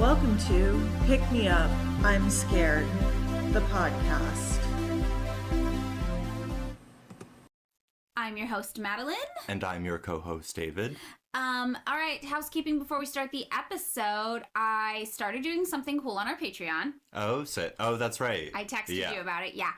Welcome to Pick Me Up, I'm Scared, the podcast. I'm your host, Madeline. And I'm your co-host, David. All right, housekeeping before we start the episode. I started doing something cool on our Patreon. Oh, that's right. I texted you about it, yeah.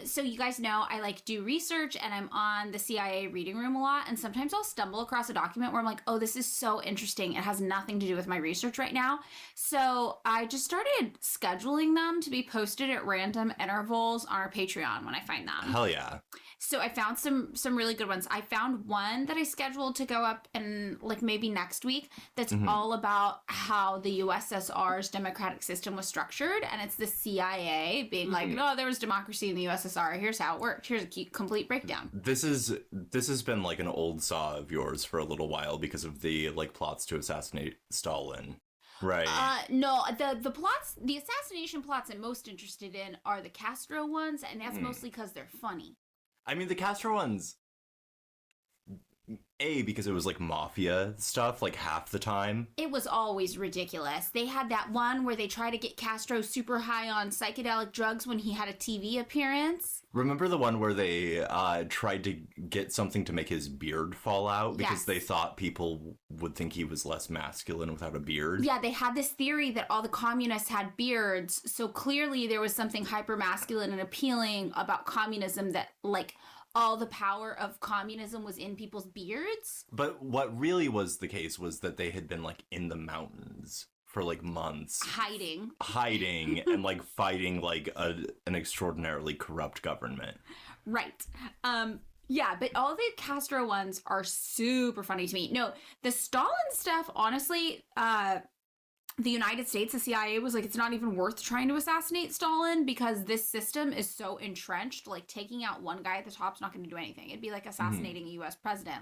So you guys know I do research and I'm on the CIA reading room a lot, and sometimes I'll stumble across a document where I'm like, oh, this is so interesting. It has nothing to do with my research right now. So I just started scheduling them to be posted at random intervals on our Patreon when I find them. Hell yeah. So I found some really good ones. I found one that I scheduled to go up in maybe next week that's all about how the USSR's democratic system was structured, and it's the CIA being like, no, there was democracy in the USSR. Here's how it worked. Here's a complete breakdown. This has been an old saw of yours for a little while because of the plots to assassinate Stalin. Right. No, the assassination plots I'm most interested in are the Castro ones, and that's mostly because they're funny. I mean, the Castro ones, because it was mafia stuff half the time. It was always ridiculous. They had that one where they try to get Castro super high on psychedelic drugs when he had a TV appearance. Remember the one where they tried to get something to make his beard fall out because they thought people would think he was less masculine without a beard? Yeah, they had this theory that all the communists had beards, so clearly there was something hyper masculine and appealing about communism that all the power of communism was in people's beards. But what really was the case was that they had been in the mountains for months. Hiding and fighting an extraordinarily corrupt government. Right. Yeah, but all the Castro ones are super funny to me. No, the Stalin stuff, honestly, the United States, the CIA was it's not even worth trying to assassinate Stalin because this system is so entrenched. Taking out one guy at the top is not going to do anything. It'd be like assassinating a U.S. president.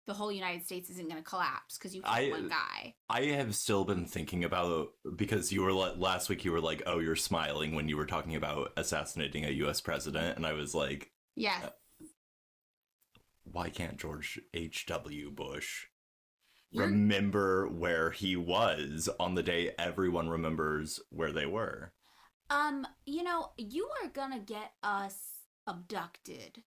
The whole United States isn't going to collapse because you killed one guy. I have still been thinking about, because you were last week, you were oh, you're smiling when you were talking about assassinating a U.S. president. And I was like, yeah. Why can't George H.W. Bush remember where he was on the day everyone remembers where they were? You are gonna get us abducted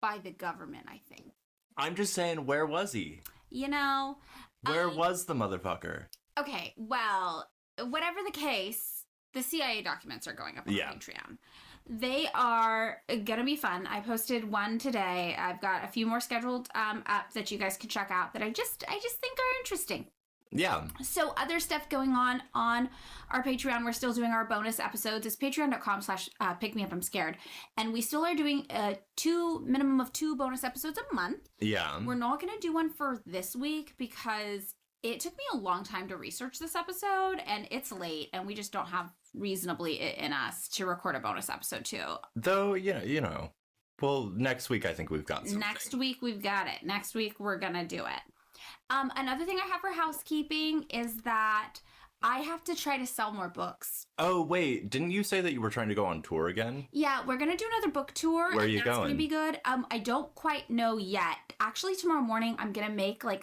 by the government, I think. I'm just saying, where was he? Where was the motherfucker? Okay, well, whatever the case, the CIA documents are going up on Patreon. They are gonna be fun. I posted one today. I've got a few more scheduled up that you guys can check out that I just think are interesting. Yeah. So other stuff going on our Patreon. We're still doing our bonus episodes. It's patreon.com/pickmeupimscared. And we still are doing minimum of 2 bonus episodes a month. Yeah. We're not going to do one for this week because it took me a long time to research this episode and it's late and we just don't have reasonably in us to record a bonus episode too. Though, well, next week I think we've got something. Next week we've got it. Next week we're going to do it. Another thing I have for housekeeping is that I have to try to sell more books. Oh, wait. Didn't you say that you were trying to go on tour again? Yeah, we're going to do another book tour. Where are you going? That's going to be good. I don't quite know yet. Actually, tomorrow morning, I'm going to make a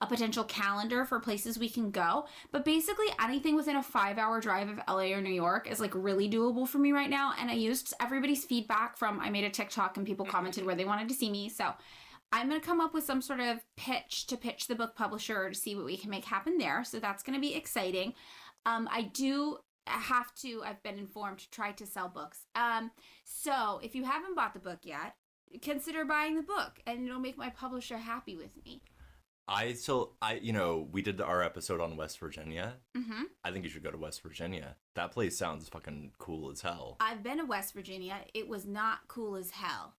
potential calendar for places we can go. But basically, anything within a 5-hour drive of LA or New York is really doable for me right now. And I used everybody's feedback I made a TikTok and people commented where they wanted to see me. So I'm going to come up with some sort of pitch to pitch the book publisher to see what we can make happen there. So that's going to be exciting. I do have to, I've been informed, to try to sell books. So if you haven't bought the book yet, consider buying the book and it'll make my publisher happy with me. We did our episode on West Virginia. Mm-hmm. I think you should go to West Virginia. That place sounds fucking cool as hell. I've been to West Virginia. It was not cool as hell.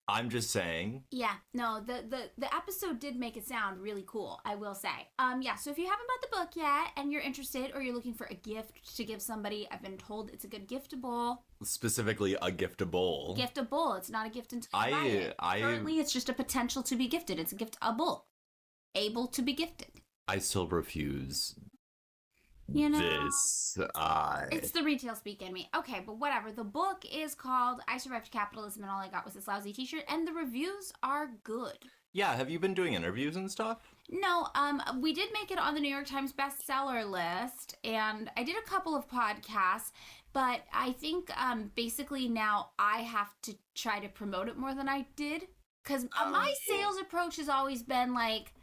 I'm just saying. Yeah, no, the episode did make it sound really cool, I will say. So if you haven't bought the book yet and you're interested or you're looking for a gift to give somebody, I've been told it's a good giftable. Specifically a giftable. Giftable. It's not a gift until you buy it. Currently, it's just a potential to be gifted. It's a giftable. Able to be gifted. I still refuse It's the retail speak in me. Okay, but whatever. The book is called I Survived Capitalism and All I Got Was This Lousy T-Shirt, and the reviews are good. Yeah, have you been doing interviews and stuff? No, we did make it on the New York Times bestseller list, and I did a couple of podcasts, but I think basically now I have to try to promote it more than I did, because my sales approach has always been like,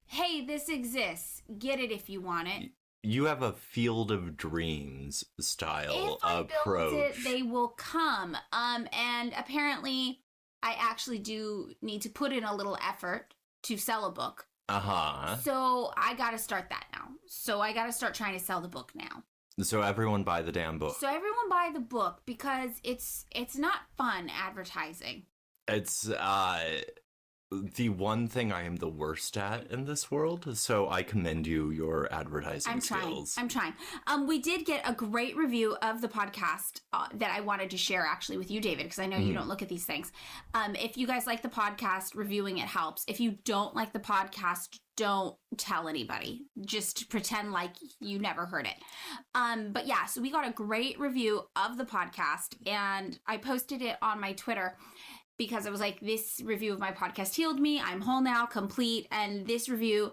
hey, this exists, get it if you want it. You have a field of dreams style if I approach. Build it, they will come. And apparently I actually do need to put in a little effort to sell a book. Uh-huh. So I got to start that now. So I got to start trying to sell the book now. So everyone buy the damn book. So everyone buy the book because it's not fun advertising. It's the one thing I am the worst at in this world, so I commend you your advertising skills. I'm trying. We did get a great review of the podcast that I wanted to share actually with you, David, because I know you don't look at these things. If you guys like the podcast, reviewing it helps. If you don't like the podcast, don't tell anybody. Just pretend like you never heard it. But yeah, so we got a great review of the podcast, and I posted it on my Twitter. Because I was like, this review of my podcast healed me. I'm whole now, complete. And this review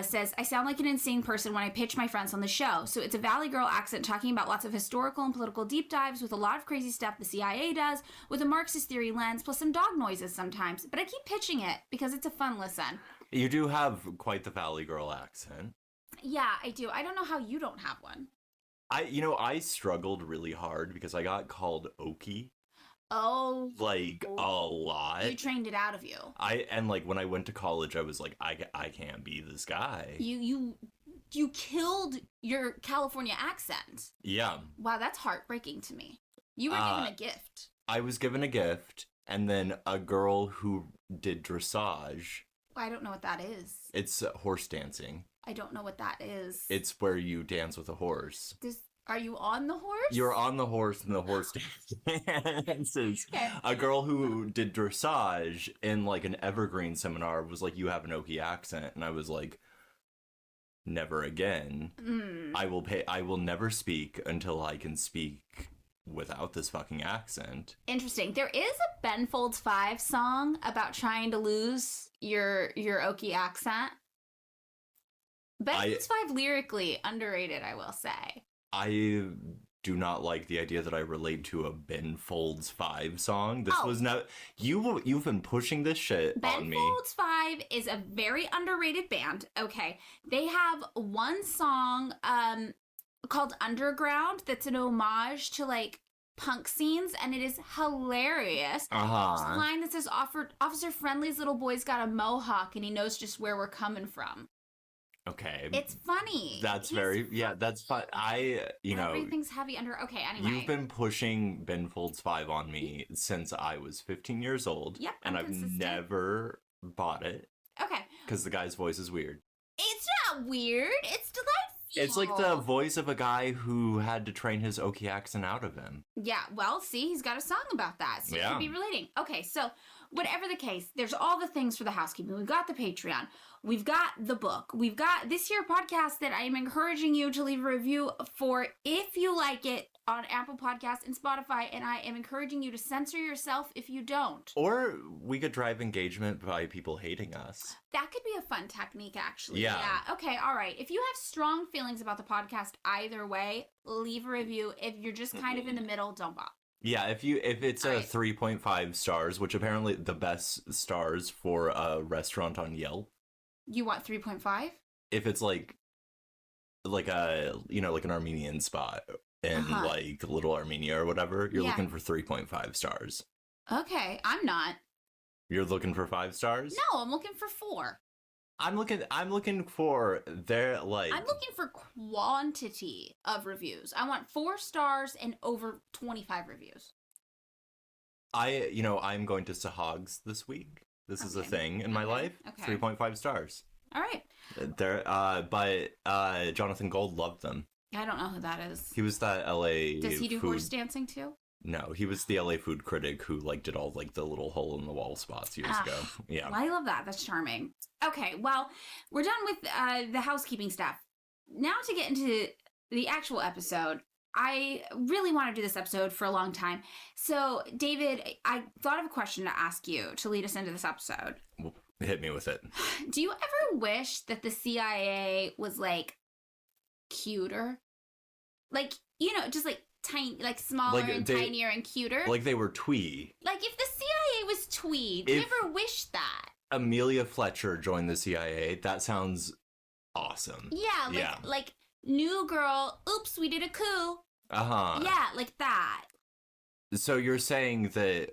says, I sound like an insane person when I pitch my friends on the show. So it's a Valley Girl accent talking about lots of historical and political deep dives with a lot of crazy stuff the CIA does with a Marxist theory lens, plus some dog noises sometimes. But I keep pitching it because it's a fun listen. You do have quite the Valley Girl accent. Yeah, I do. I don't know how you don't have one. I struggled really hard because I got called Okie. Oh. Like, a lot. You trained it out of you. And like, when I went to college, I was like, I can't be this guy. You killed your California accent. Yeah. Wow, that's heartbreaking to me. You were given a gift. I was given a gift, and then a girl who did dressage. I don't know what that is. It's horse dancing. I don't know what that is. It's where you dance with a horse. Are you on the horse? You're on the horse, and the horse dances. Okay. A girl who did dressage in like an Evergreen seminar was like, you have an Okie accent. And I was like, never again. I will never speak until I can speak without this fucking accent. Interesting. There is a Ben Folds 5 song about trying to lose your Okie accent. Ben Folds 5 lyrically underrated, I will say. I do not like the idea that I relate to a Ben Folds 5 song. This was not... You've been pushing this shit on me. Ben Folds 5 is a very underrated band. Okay. They have one song called Underground that's an homage to, like, punk scenes, and it is hilarious. There's a line that says, Officer Friendly's little boy's got a mohawk, and he knows just where we're coming from. Okay. It's funny. That's that's fun. Everything's heavy under... Okay, anyway. You've been pushing Ben Folds 5 on me since I was 15 years old. Yep, and I'm I've consistent. Never bought it. Okay. Because the guy's voice is weird. It's not weird. It's delightful. It's like the voice of a guy who had to train his Okie accent out of him. Yeah, well, see, he's got a song about that, so it could be relating. Okay, so whatever the case, there's all the things for the housekeeping. We've got the Patreon. We've got the book. We've got this here podcast that I am encouraging you to leave a review for if you like it on Apple Podcasts and Spotify, and I am encouraging you to censor yourself if you don't. Or we could drive engagement by people hating us. That could be a fun technique, actually. Yeah. Okay, all right. If you have strong feelings about the podcast either way, leave a review. If you're just kind of in the middle, don't bother. Yeah, if it's a 3.5 stars, which apparently the best stars for a restaurant on Yelp. You want 3.5? If it's like a, like an Armenian spot in like Little Armenia or whatever, you're looking for 3.5 stars. Okay, I'm not. You're looking for 5 stars? No, I'm looking for 4. I'm looking for I'm looking for quantity of reviews. I want 4 stars and over 25 reviews. I'm going to Sahag's this week. This is a thing in my life. Okay. 3.5 stars. All right. But Jonathan Gold loved them. I don't know who that is. He was that LA Does he do horse dancing too? No, he was the LA food critic who did all the little hole in the wall spots years ago. Yeah. Well, I love that. That's charming. Okay, well, we're done with the housekeeping stuff. Now to get into the actual episode. I really want to do this episode for a long time. So, David, I thought of a question to ask you to lead us into this episode. Well, Hit me with it. Do you ever wish that the CIA was, like, cuter? Like, you know, just, like, tiny, like, smaller and tinier and cuter? Like they were twee. Like, if the CIA was twee, do you ever wish that? Amelia Fletcher joined the CIA, that sounds awesome. Yeah, like new girl, oops, we did a coup. Uh-huh. Yeah, like that. So you're saying that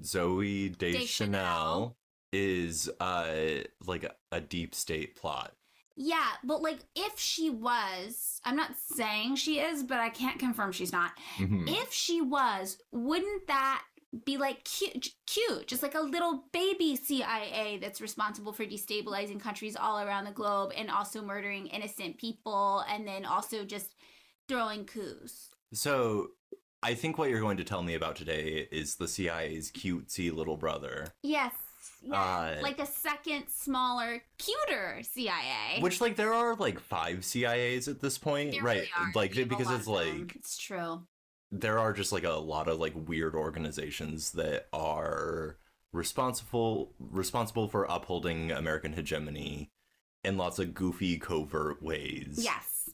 Zoe Deschanel is like a deep state plot. Yeah, but like if she was, I'm not saying she is, but I can't confirm she's not. Mm-hmm. If she was, wouldn't that be like cute, just like a little baby CIA that's responsible for destabilizing countries all around the globe and also murdering innocent people and then also just throwing coups? So I think what you're going to tell me about today is the CIA's cutesy little brother. Yes. Yeah, like a second, smaller, cuter CIA. Which, like, there are, like, 5 CIAs at this point, there right? Really are. Like, because it's, like... It's true. There are just, like, a lot of, like, weird organizations that are responsible for upholding American hegemony in lots of goofy, covert ways. Yes.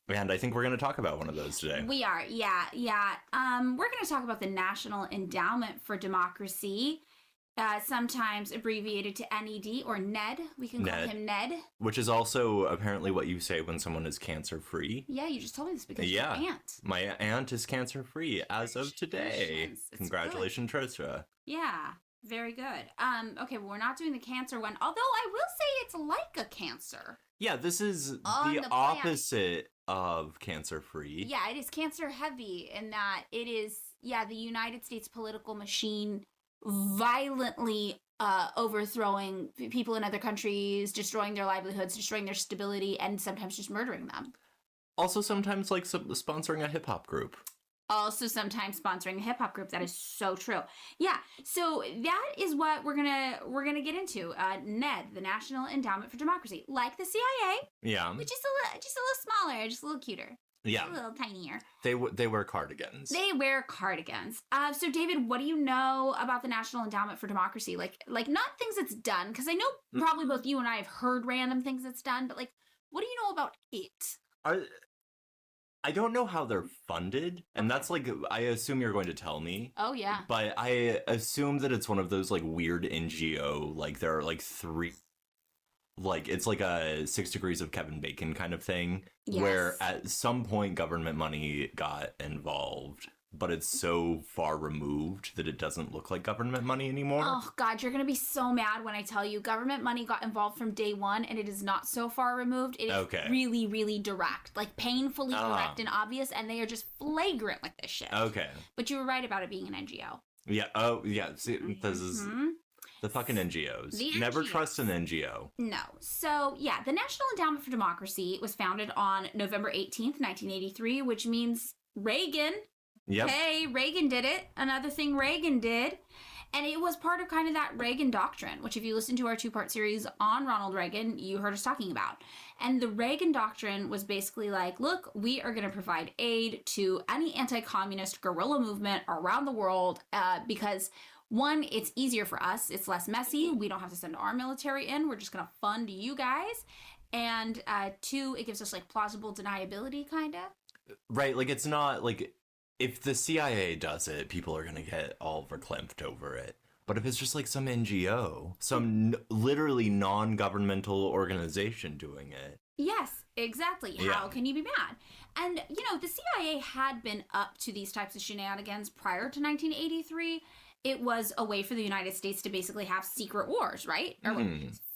And I think we're going to talk about one of those today. We are, yeah. We're going to talk about the National Endowment for Democracy. Sometimes abbreviated to NED or NED. We can call him Ned. Which is also apparently what you say when someone is cancer-free. Yeah, you just told me this because your aunt. My aunt is cancer-free as of today. Congratulations, Trisha. Yeah, very good. Okay, well, we're not doing the cancer one, although I will say it's like a cancer. Yeah, this is the opposite of cancer-free. Yeah, it is cancer-heavy in that it is, the United States political machine violently overthrowing people in other countries, destroying their livelihoods, destroying their stability, and sometimes just murdering them. Also sometimes like sponsoring a hip-hop group. Also sometimes sponsoring a hip-hop group. That is so true. Yeah, so that is what we're gonna get into. NED, the National Endowment for Democracy, like the CIA. Yeah. But just a little smaller, just a little cuter. Yeah. A little tinier. They wear cardigans. They wear cardigans. So David, what do you know about the National Endowment for Democracy? Like not things it's done, because I know probably both you and I have heard random things it's done, but like, what do you know about it? I don't know how they're funded, and that's like, I assume you're going to tell me. Oh, yeah. But I assume that it's one of those like weird NGO, like there are like 3, like it's like a 6 Degrees of Kevin Bacon kind of thing, where at some point government money got involved, but it's so far removed that it doesn't look like government money anymore. Oh, God, you're going to be so mad when I tell you government money got involved from day one, and it is not so far removed. It is really, really direct, like painfully direct and obvious, and they are just flagrant with this shit. Okay. But you were right about it being an NGO. Yeah. Oh, yeah. See, this is... The fucking NGOs. Never trust an NGO. No. So, yeah, the National Endowment for Democracy was founded on November 18th, 1983, which means Reagan. Yep. Hey, Reagan did it. Another thing Reagan did. And it was part of kind of that Reagan doctrine, which if you listen to our 2-part series on Ronald Reagan, you heard us talking about. And the Reagan doctrine was basically like, look, we are going to provide aid to any anti-communist guerrilla movement around the world because... 1, it's easier for us. It's less messy. We don't have to send our military in. We're just going to fund you guys. And 2, it gives us like plausible deniability, kind of. Right. Like it's not like if the CIA does it, people are going to get all verklempt over it. But if it's just like some NGO, some literally non-governmental organization doing it. Yes, exactly. How can you be mad? And, you know, the CIA had been up to these types of shenanigans prior to 1983. It was a way for the United States to basically have secret wars, right? Or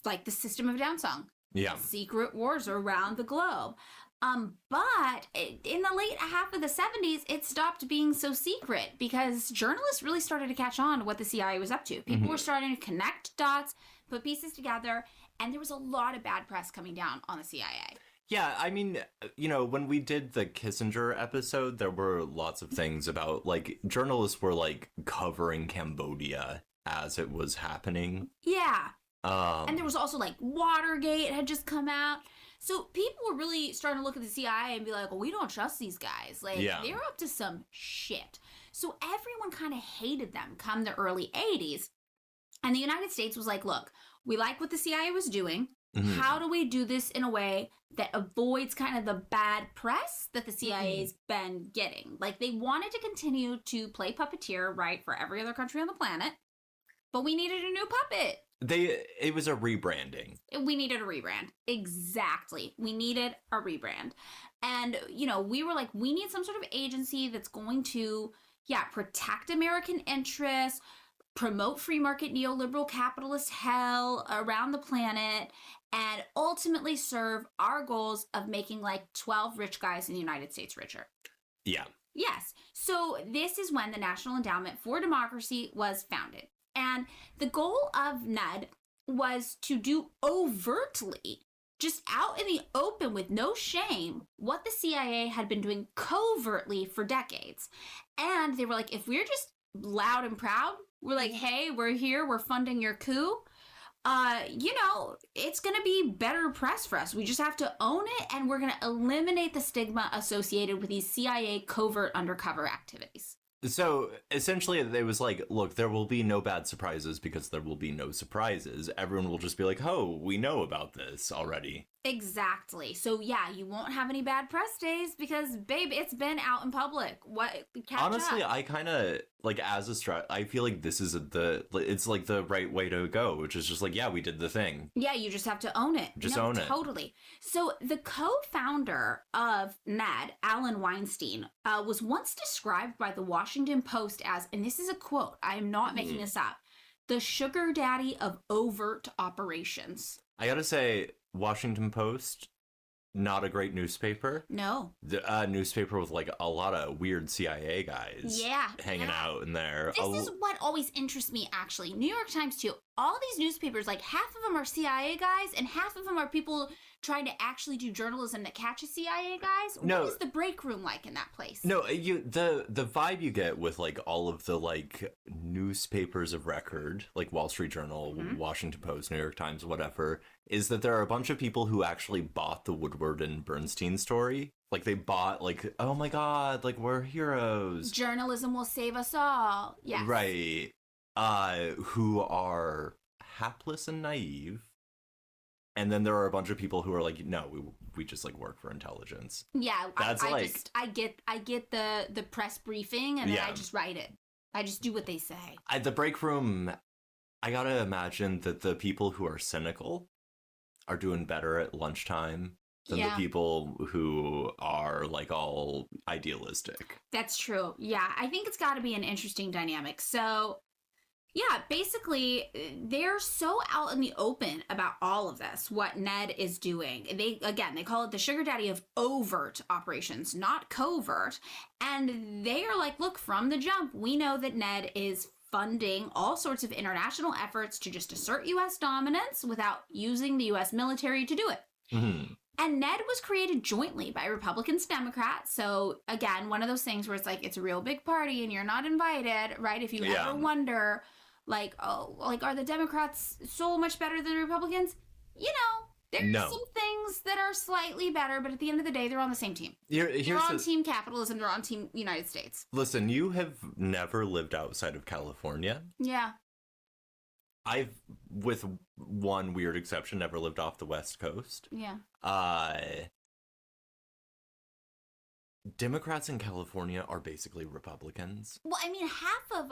like the System of a Down song. Yeah. Secret wars around the globe. But in the late half of the 70s, it stopped being so secret because journalists really started to catch on to what the CIA was up to. People were starting to connect dots, put pieces together, and there was a lot of bad press coming down on the CIA. Yeah, I mean, you know, when we did the Kissinger episode, there were lots of things about, like, journalists were, like, covering Cambodia as it was happening. Yeah. And there was also, like, Watergate had just come out. So people were really starting to look at the CIA and be like, well, we don't trust these guys. Like, they're up to some shit. So everyone kind of hated them come the early 80s. And the United States was like, look, we like what the CIA was doing. Mhm. How do we do this in a way that avoids kind of the bad press that the CIA's been getting? Like, they wanted to continue to play puppeteer, right, for every other country on the planet, but we needed a new puppet. It was a rebranding. We needed a rebrand. Exactly. We needed a rebrand. And, you know, we were like, we need some sort of agency that's going to, protect American interests, promote free market neoliberal capitalist hell around the planet, and ultimately serve our goals of making like 12 rich guys in the United States richer. Yeah. Yes. So this is when the National Endowment for Democracy was founded. And the goal of NED was to do overtly, just out in the open with no shame, what the CIA had been doing covertly for decades. And they were like, if we're just loud and proud, we're like, hey, we're here, we're funding your coup, it's going to be better press for us. We just have to own it, and we're going to eliminate the stigma associated with these CIA covert undercover activities. So essentially it was like, look, there will be no bad surprises because there will be no surprises. Everyone will just be like, oh, we know about this already. Exactly. So yeah, you won't have any bad press days because, babe, it's been out in public. What? Honestly, I kind of like, as a I feel like this is it's like the right way to go, which is just like, yeah, we did the thing. Yeah, you just have to own it. Just own it. Totally. So the co-founder of NED, Alan Weinstein, was once described by the Washington Post as, and this is a quote, I am not making this up, the sugar daddy of overt operations. I gotta say, Washington Post, not a great newspaper. No. The newspaper with like a lot of weird CIA guys hanging out in there. This is what always interests me, actually. New York Times, too. All these newspapers, like half of them are CIA guys and half of them are people trying to actually do journalism that catches CIA guys. No. What is the break room like in that place? No, the vibe you get with like all of the like newspapers of record, like Wall Street Journal, Washington Post, New York Times, whatever, is that there are a bunch of people who actually bought the Woodward and Bernstein story. Like, they bought, like, oh my god, like, we're heroes. Journalism will save us all. Yes. Right. Who are hapless and naive. And then there are a bunch of people who are like, no, we just, like, work for intelligence. Yeah, that's I get the press briefing, and then I just write it. I just do what they say. The break room, I gotta imagine that the people who are cynical are doing better at lunchtime than the people who are like all idealistic. That's true. Yeah, I think it's got to be an interesting dynamic. So, yeah, basically, they're so out in the open about all of this, what NED is doing. They call it the sugar daddy of overt operations, not covert. And they are like, look, from the jump, we know that NED is funding all sorts of international efforts to just assert U.S. dominance without using the U.S. military to do it. Mm-hmm. And NED was created jointly by Republicans and Democrats. So, again, one of those things where it's like, it's a real big party and you're not invited, right? If you ever wonder, like, oh, like, are the Democrats so much better than the Republicans? You know, there's some things that are slightly better, but at the end of the day, they're on the same team. They're on team capitalism. They're on team United States. Listen, you have never lived outside of California. Yeah. I've, with one weird exception, never lived off the West Coast. Yeah. Democrats in California are basically Republicans. Well, I mean, half of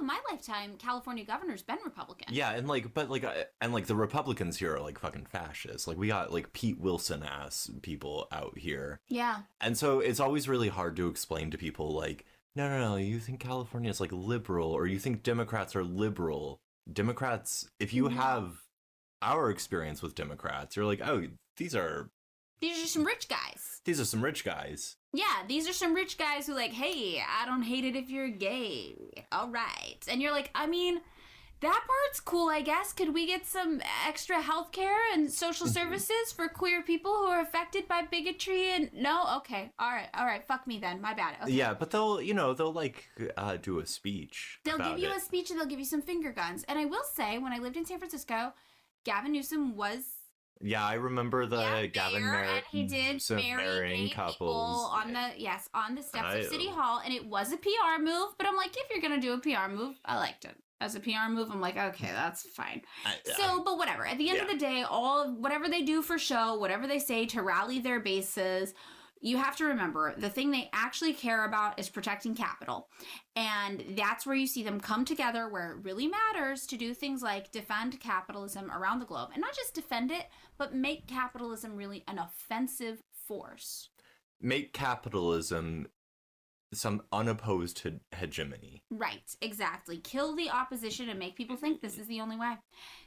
my lifetime, California governor's been Republican. Yeah, and the Republicans here are like fucking fascists. Like, we got like Pete Wilson ass people out here. Yeah. And so it's always really hard to explain to people like, no, you think California is like liberal, or you think Democrats are liberal. Democrats, if you have our experience with Democrats, you're like, oh, these are some rich guys. These are some rich guys. Yeah, these are some rich guys who like, hey, I don't hate it if you're gay. All right. And you're like, I mean, that part's cool, I guess. Could we get some extra health care and social services for queer people who are affected by bigotry? And no? Okay. All right. Fuck me then. My bad. Okay. Yeah, but they'll like do a speech. They'll give you a speech and they'll give you some finger guns. And I will say, when I lived in San Francisco, Gavin Newsom was... Yeah, I remember the Gavin and he did marrying couples on the steps of City Hall, and it was a PR move. But I'm like, if you're gonna do a PR move, I liked it. as a PR move, I'm like, okay, that's fine. But whatever. At the end yeah. of the day, whatever they do for show, whatever they say to rally their bases, you have to remember the thing they actually care about is protecting capital. And that's where you see them come together, where it really matters to do things like defend capitalism around the globe. And not just defend it, but make capitalism really an offensive force. Make capitalism some unopposed hegemony. Right, exactly. Kill the opposition and make people think this is the only way.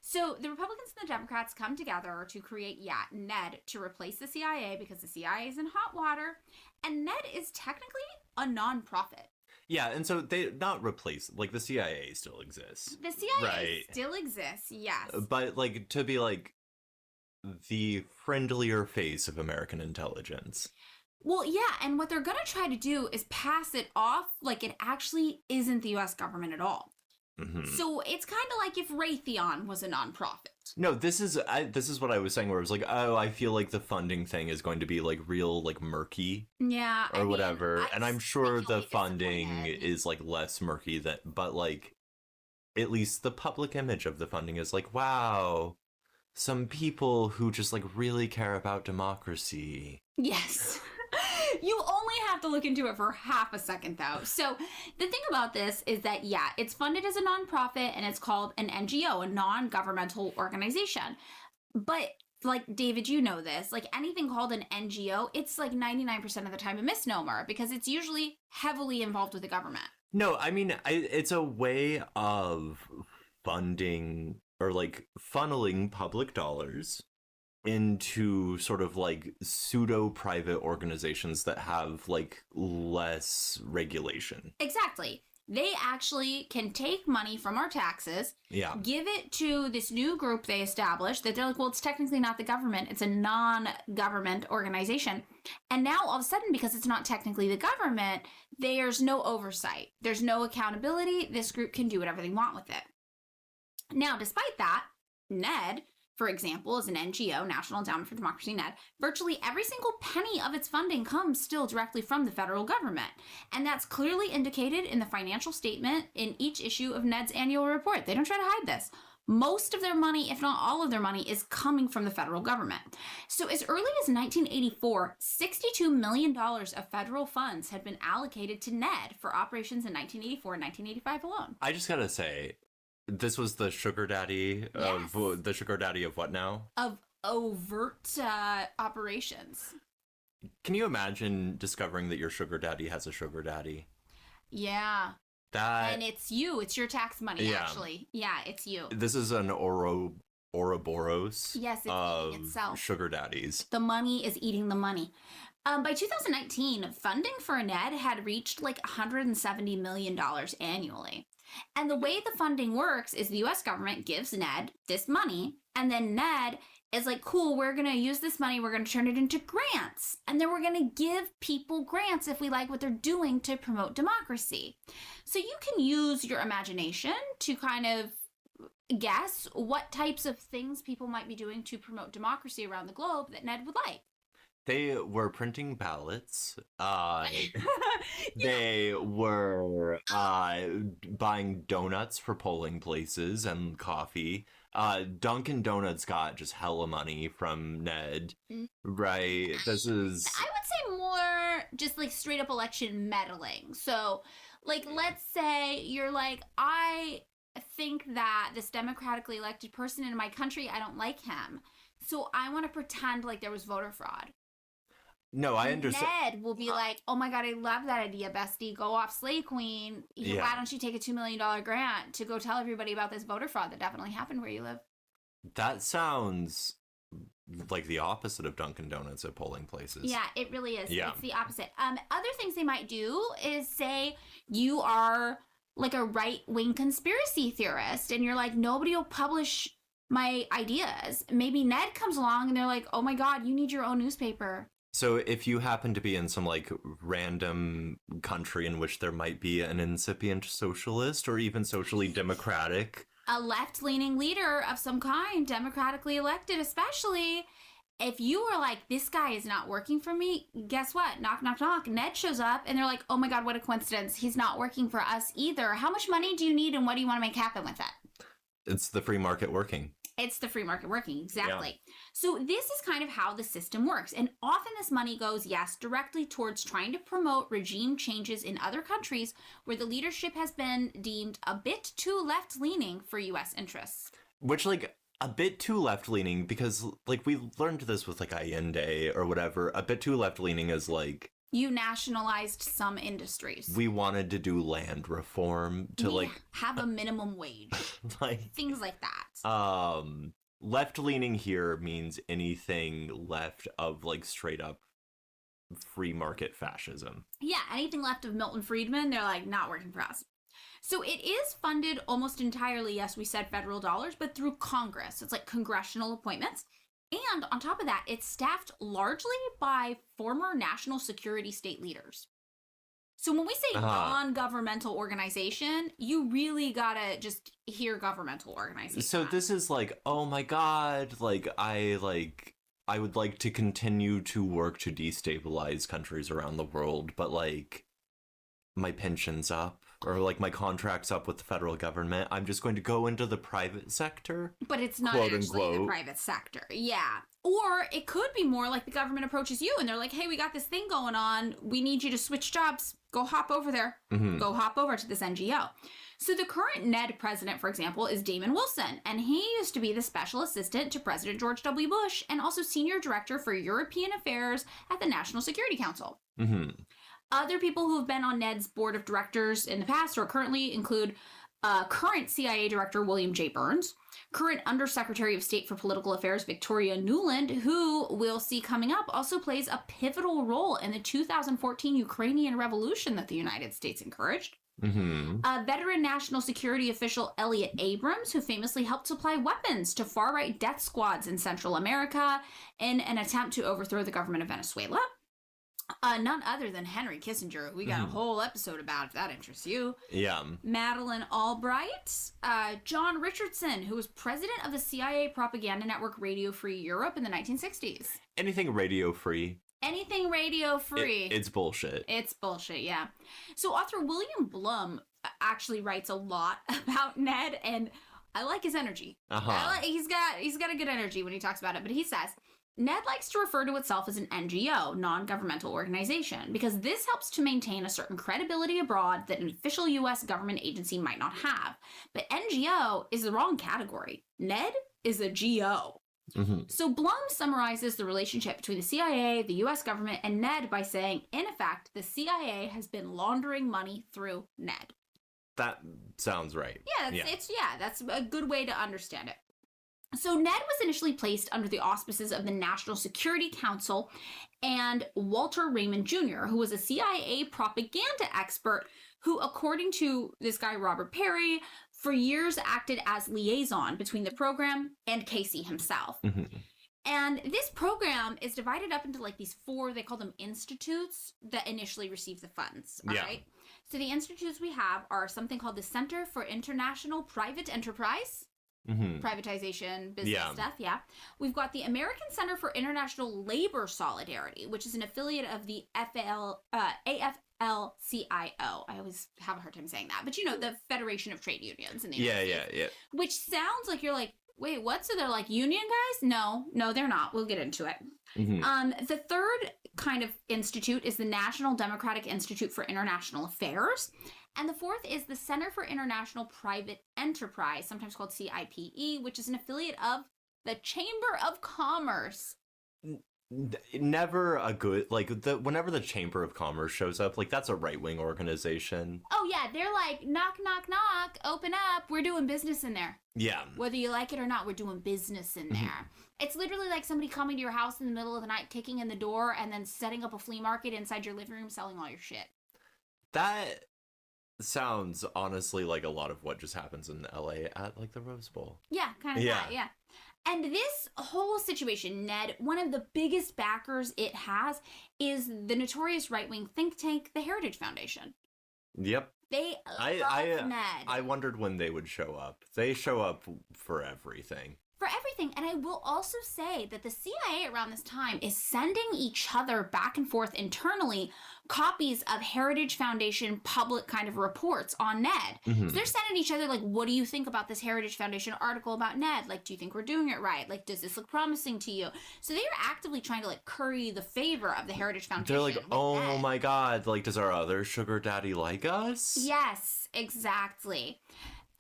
So the Republicans and the Democrats come together to create, NED, to replace the CIA because the CIA is in hot water. And NED is technically a nonprofit. Yeah, and so they not replace, like, the CIA still exists. The CIA still exists, yes. But, like, to be, like, the friendlier face of American intelligence. Well, yeah, and what they're going to try to do is pass it off like it actually isn't the U.S. government at all. Mm-hmm. So it's kind of like if Raytheon was a nonprofit. No, this is what I was saying, where it was like, oh, I feel like the funding thing is going to be like real, like murky, or whatever. And I'm sure the funding is like less murky but like at least the public image of the funding is like, wow, some people who just like really care about democracy. Yes. You only have to look into it for half a second, though. So the thing about this is that, it's funded as a nonprofit and it's called an NGO, a non-governmental organization. But like, David, you know this, like anything called an NGO, it's like 99% of the time a misnomer because it's usually heavily involved with the government. No, I mean, it's a way of funding or like funneling public dollars into sort of like pseudo-private organizations that have like less regulation. Exactly. They actually can take money from our taxes, give it to this new group they established that they're like, well, it's technically not the government, it's a non-government organization. And now all of a sudden, because it's not technically the government, there's no oversight. There's no accountability. This group can do whatever they want with it. Now, despite that, NED, for example, is an NGO, National Endowment for Democracy, NED. Virtually every single penny of its funding comes still directly from the federal government. And that's clearly indicated in the financial statement in each issue of NED's annual report. They don't try to hide this. Most of their money, if not all of their money, is coming from the federal government. So as early as 1984, $62 million of federal funds had been allocated to NED for operations in 1984 and 1985 alone. I just gotta say, this was the sugar daddy of what now? Of overt operations. Can you imagine discovering that your sugar daddy has a sugar daddy? Yeah. And it's you. It's your tax money, actually. Yeah, it's you. This is an Ouroboros eating itself. Sugar daddies. The money is eating the money. By 2019, funding for NED had reached like $170 million annually. And the way the funding works is the U.S. government gives NED this money, and then NED is like, cool, we're going to use this money, we're going to turn it into grants, and then we're going to give people grants if we like what they're doing to promote democracy. So you can use your imagination to kind of guess what types of things people might be doing to promote democracy around the globe that NED would like. They were printing ballots. They were buying donuts for polling places and coffee. Dunkin' Donuts got just hella money from NED, right? This is... I would say more just like straight up election meddling. So, like, let's say you're like, I think that this democratically elected person in my country, I don't like him. So I want to pretend like there was voter fraud. No, I understand. NED will be like, oh my God, I love that idea, bestie. Go off, Slay Queen. Why don't you take a $2 million grant to go tell everybody about this voter fraud that definitely happened where you live? That sounds like the opposite of Dunkin' Donuts at polling places. Yeah, it really is. Yeah. It's the opposite. Other things they might do is say you are like a right-wing conspiracy theorist and you're like, nobody will publish my ideas. Maybe NED comes along and they're like, oh my God, you need your own newspaper. So if you happen to be in some like random country in which there might be an incipient socialist or even socially democratic, a left-leaning leader of some kind, democratically elected especially, if you were like, this guy is not working for me, guess what? Knock, knock, knock. Ned shows up and they're like, oh my God, what a coincidence. He's not working for us either. How much money do you need and what do you want to make happen with it? It's the free market working. It's the free market working, exactly. Yeah. So this is kind of how the system works. And often this money goes, yes, directly towards trying to promote regime changes in other countries where the leadership has been deemed a bit too left-leaning for U.S. interests. Which, like, a bit too left-leaning, because, like, we learned this with, like, Allende or whatever. A bit too left-leaning is, like... You nationalized some industries. We wanted to do land reform to, like... have a minimum wage. like things like that. Left-leaning here means anything left of, like, straight-up free market fascism. Yeah, anything left of Milton Friedman, they're like, not working for us. So it is funded almost entirely, yes, we said federal dollars, but through Congress. It's like congressional appointments. And on top of that, it's staffed largely by former national security state leaders. So when we say non-governmental organization, you really gotta just hear governmental organization. So this is like, oh my God, I would like to continue to work to destabilize countries around the world, but like my pension's up. Or, like, my contract's up with the federal government. I'm just going to go into the private sector. But it's not actually the private sector. Yeah. Or it could be more like the government approaches you and they're like, hey, we got this thing going on. We need you to switch jobs. Go hop over there. Mm-hmm. Go hop over to this NGO. So the current NED president, for example, is Damon Wilson. And he used to be the special assistant to President George W. Bush and also senior director for European affairs at the National Security Council. Mm-hmm. Other people who have been on NED's board of directors in the past or currently include current CIA Director William J. Burns, current Undersecretary of State for Political Affairs Victoria Nuland, who we'll see coming up also plays a pivotal role in the 2014 Ukrainian Revolution that the United States encouraged. Mm-hmm. Veteran national security official Elliot Abrams, who famously helped supply weapons to far-right death squads in Central America in an attempt to overthrow the government of Venezuela. None other than Henry Kissinger, who we got a whole episode about, if that interests you. Yeah. Madeleine Albright. John Richardson, who was president of the CIA propaganda network Radio Free Europe in the 1960s. Anything radio free. Anything radio free. It's bullshit. It's bullshit, yeah. So author William Blum actually writes a lot about Ned, and I like his energy. He's got a good energy when he talks about it, but he says... Ned likes to refer to itself as an NGO, non-governmental organization, because this helps to maintain a certain credibility abroad that an official U.S. government agency might not have. But NGO is the wrong category. Ned is a GO. Mm-hmm. So Blum summarizes the relationship between the CIA, the U.S. government, and Ned by saying, in effect, the CIA has been laundering money through Ned. That sounds right. Yeah, that's a good way to understand it. So Ned was initially placed under the auspices of the National Security Council and Walter Raymond Jr., who was a CIA propaganda expert who, according to this guy Robert Perry, for years acted as liaison between the program and Casey himself. Mm-hmm. And this program is divided up into like these four, they call them institutes, that initially receive the funds. All right. So the institutes we have are something called the Center for International Private Enterprise. Mm-hmm. Privatization, business stuff, We've got the American Center for International Labor Solidarity, which is an affiliate of the AFL-CIO. I always have a hard time saying that, but you know, the Federation of Trade Unions in the United States. Yeah. Which sounds like you're like, wait, what? So they're like union guys? No, they're not. We'll get into it. Mm-hmm. The third kind of institute is the National Democratic Institute for International Affairs. And the fourth is the Center for International Private Enterprise, sometimes called CIPE, which is an affiliate of the Chamber of Commerce. Never a good, whenever the Chamber of Commerce shows up, that's a right-wing organization. Oh, yeah, they're like, knock, knock, knock, open up, we're doing business in there. Yeah. Whether you like it or not, we're doing business in there. Mm-hmm. It's literally like somebody coming to your house in the middle of the night, kicking in the door, and then setting up a flea market inside your living room, selling all your shit. That sounds honestly like a lot of what just happens in LA at the Rose Bowl. Yeah, kind of that, yeah. And this whole situation, Ned, one of the biggest backers it has is the notorious right-wing think tank, the Heritage Foundation. Yep. They love Ned. I wondered when they would show up. They show up for everything. For everything. And I will also say that the CIA around this time is sending each other back and forth internally copies of Heritage Foundation public kind of reports on Ned. Mm-hmm. So they're sending each other, like, what do you think about this Heritage Foundation article about Ned? Like, do you think we're doing it right? Like, does this look promising to you? So they are actively trying to, like, curry the favor of the Heritage Foundation. They're like, oh Ned. my God, like, does our other sugar daddy like us? Yes, exactly.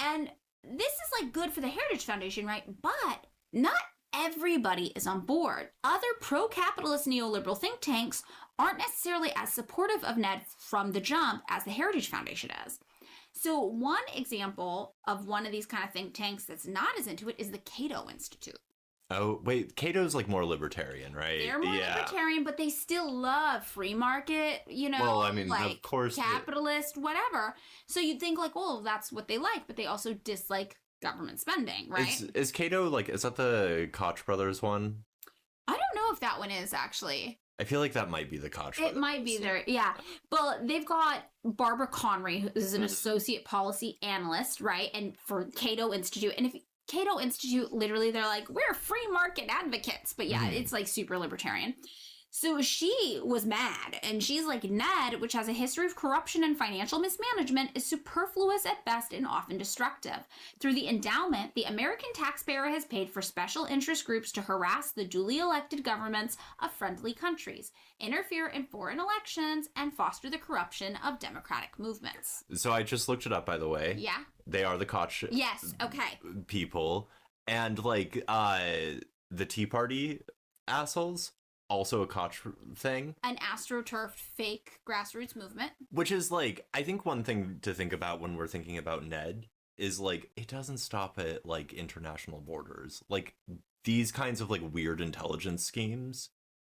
And this is, like, good for the Heritage Foundation, right? But not everybody is on board. Other pro-capitalist neoliberal think tanks aren't necessarily as supportive of Ned from the jump as the Heritage Foundation is. So one example of one of these kind of think tanks that's not as into it is the Cato Institute. Oh, wait, Cato's like more libertarian, right? They're more libertarian, but they still love free market, you know, well, I mean, like of course, capitalist, whatever. So you'd think like, well, that's what they like, but they also dislike government spending, right? Is Cato, like, is that the Koch brothers one? I don't know if that one is actually. I feel like that might be the Koch brothers. It might be there, yeah. But they've got Barbara Conry, who is an associate policy analyst, right? And for Cato Institute. And if Cato Institute, literally, they're like, we're free market advocates. But yeah, it's like super libertarian. So she was mad, and she's like, Ned, which has a history of corruption and financial mismanagement, is superfluous at best and often destructive. Through the endowment, the American taxpayer has paid for special interest groups to harass the duly elected governments of friendly countries, interfere in foreign elections, and foster the corruption of democratic movements. So I just looked it up, by the way. Yeah? They are the Koch Yes, okay. people. And, like, the Tea Party assholes, also a Koch thing. An astroturfed fake grassroots movement. Which is, like, I think one thing to think about when we're thinking about Ned is, like, it doesn't stop at, like, international borders. Like, these kinds of, like, weird intelligence schemes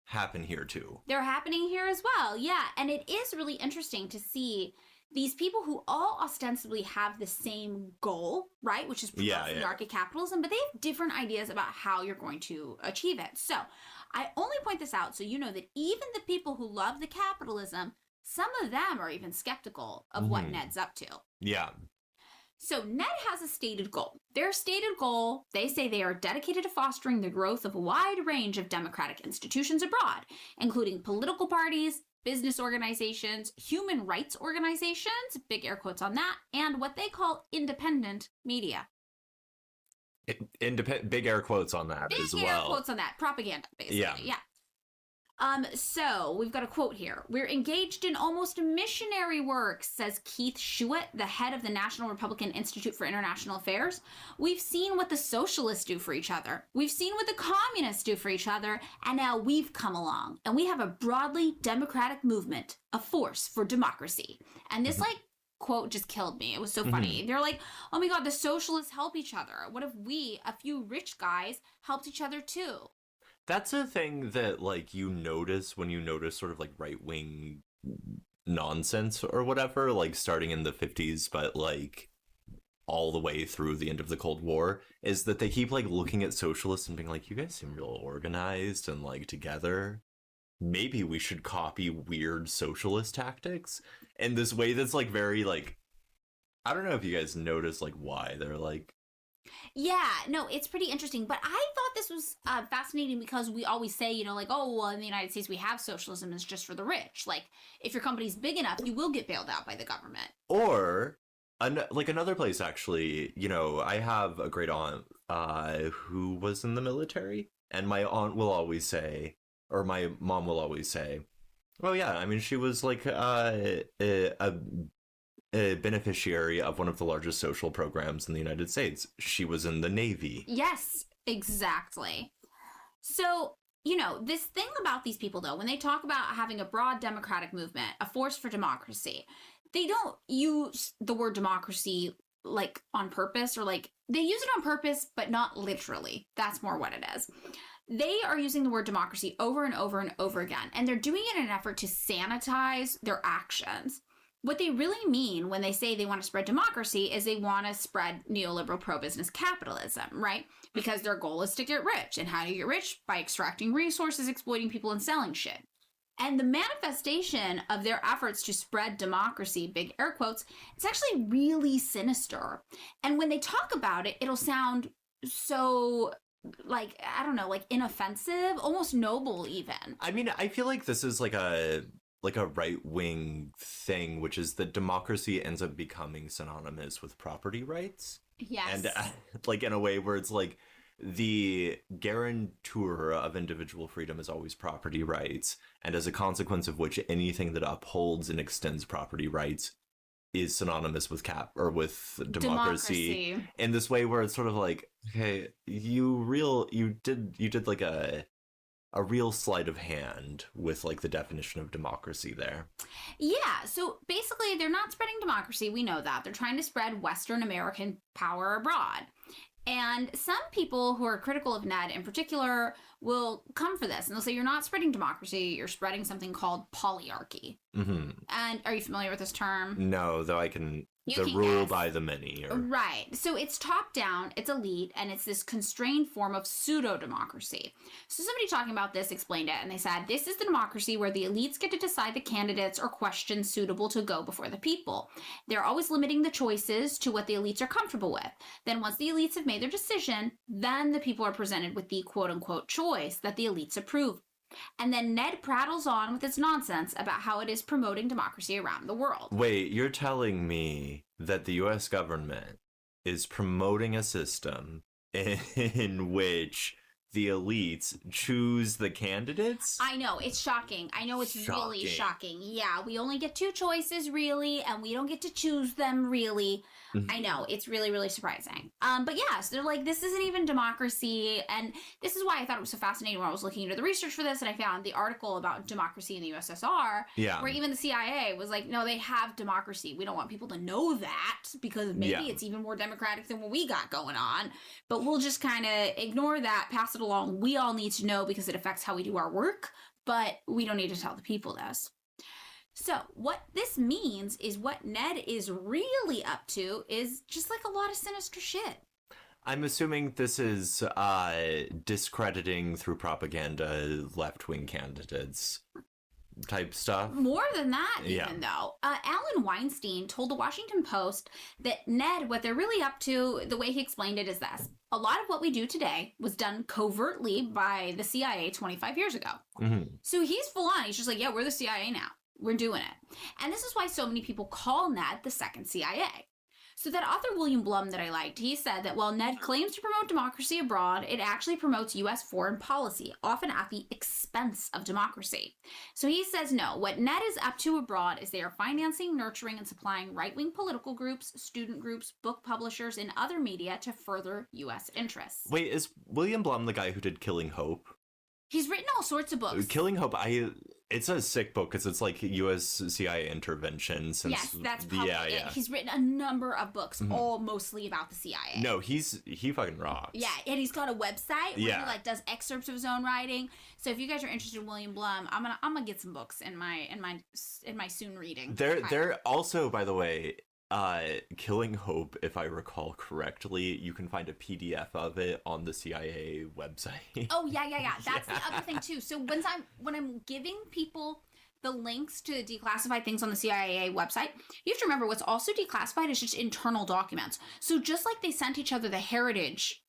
happen here, too. They're happening here as well, yeah. And it is really interesting to see these people who all ostensibly have the same goal, right? Which is market capitalism, but they have different ideas about how you're going to achieve it. So I only point this out so you know that even the people who love the capitalism, some of them are even skeptical of what Ned's up to. Yeah. So Ned has a stated goal. Their stated goal, they say they are dedicated to fostering the growth of a wide range of democratic institutions abroad, including political parties, business organizations, human rights organizations, big air quotes on that, and what they call independent media. Big air quotes on that as well. Big air quotes on that. Propaganda, basically. Yeah. So we've got a quote here. We're engaged in almost missionary work, says Keith Schuett, the head of the National Republican Institute for International Affairs. We've seen what the socialists do for each other. We've seen what the communists do for each other. And now we've come along and we have a broadly democratic movement, a force for democracy. And this quote just killed me. It was so funny. They're like, oh my God, the socialists help each other. What if we, a few rich guys, helped each other too? That's a thing that, like, you notice when you notice sort of, like, right-wing nonsense or whatever, like, starting in the 50s, but, like, all the way through the end of the Cold War, is that they keep, like, looking at socialists and being like, you guys seem real organized and, like, together. Maybe we should copy weird socialist tactics in this way that's, like, very, like, I don't know if you guys notice, like, why they're, like... Yeah, no, it's pretty interesting. But I thought this was fascinating because we always say, you know, like, oh, well, in the United States, we have socialism. It's just for the rich. Like, if your company's big enough, you will get bailed out by the government. Or, like, another place, actually, you know, I have a great aunt who was in the military. And my aunt will always say, or my mom will always say, oh, yeah, I mean, she was, like, a beneficiary of one of the largest social programs in the United States. She was in the Navy. Yes, exactly. So, you know, this thing about these people, though, when they talk about having a broad democratic movement, a force for democracy, they don't use the word democracy, like, on purpose, or, like, they use it on purpose, but not literally. That's more what it is. They are using the word democracy over and over and over again, and they're doing it in an effort to sanitize their actions. What they really mean when they say they want to spread democracy is they want to spread neoliberal pro-business capitalism, right? Because their goal is to get rich. And how do you get rich? By extracting resources, exploiting people, and selling shit. And the manifestation of their efforts to spread democracy, big air quotes, it's actually really sinister. And when they talk about it, it'll sound so like, I don't know, like inoffensive, almost noble even. I mean, I feel like this is like a right-wing thing, which is that democracy ends up becoming synonymous with property rights. Yes. And like in a way where it's like the guarantor of individual freedom is always property rights, and as a consequence of which anything that upholds and extends property rights is synonymous with with democracy in this way where it's sort of like, okay, you did like a real sleight of hand with like the definition of democracy there. Yeah, so basically they're not spreading democracy, we know that. They're trying to spread Western American power abroad. And some people who are critical of Ned in particular will come for this and they'll say, you're not spreading democracy, you're spreading something called polyarchy. Mm-hmm. And are you familiar with this term? No, though I can... The rule by the many. Right. So it's top down, it's elite, and it's this constrained form of pseudo-democracy. So somebody talking about this explained it, and they said, this is the democracy where the elites get to decide the candidates or questions suitable to go before the people. They're always limiting the choices to what the elites are comfortable with. Then once the elites have made their decision, then the people are presented with the quote-unquote choice that the elites approve. And then Ned prattles on with its nonsense about how it is promoting democracy around the world. Wait, you're telling me that the U.S. government is promoting a system in which the elites choose the candidates? I know, it's shocking. I know it's really shocking. Yeah, we only get two choices, really, and we don't get to choose them, really. Mm-hmm. I know, it's really, really surprising. But yeah, so they're like, this isn't even democracy, and this is why I thought it was so fascinating when I was looking into the research for this, and I found the article about democracy in the USSR, where even the CIA was like, no, they have democracy. We don't want people to know that, because maybe it's even more democratic than what we got going on, but we'll just kind of ignore that, pass it along. We all need to know because it affects how we do our work, but we don't need to tell the people this. So what this means is what Ned is really up to is just like a lot of sinister shit. I'm assuming this is discrediting through propaganda left-wing candidates type stuff. More than that, even though. Alan Weinstein told the Washington Post that Ned, what they're really up to, the way he explained it is this. A lot of what we do today was done covertly by the CIA 25 years ago. Mm-hmm. So he's full on. He's just like, yeah, we're the CIA now. We're doing it. And this is why so many people call Ned the second CIA. So that author William Blum that I liked, he said that while Ned claims to promote democracy abroad, it actually promotes U.S. foreign policy, often at the expense of democracy. So he says no, what Ned is up to abroad is they are financing, nurturing, and supplying right-wing political groups, student groups, book publishers, and other media to further U.S. interests. Wait, is William Blum the guy who did Killing Hope? He's written all sorts of books. Killing Hope, it's a sick book because it's like U.S. CIA intervention. Since, yes, that's probably it. He's written a number of books, all mostly about the CIA. No, he fucking rocks. Yeah, and he's got a website where he like does excerpts of his own writing. So if you guys are interested in William Blum, I'm gonna get some books in my soon reading. They're also, by the way, Killing Hope, if I recall correctly, you can find a PDF of it on the CIA website. Oh yeah. That's the other thing too. So when I'm giving people the links to declassified things on the CIA website, you have to remember what's also declassified is just internal documents. So just like they sent each other the Heritage,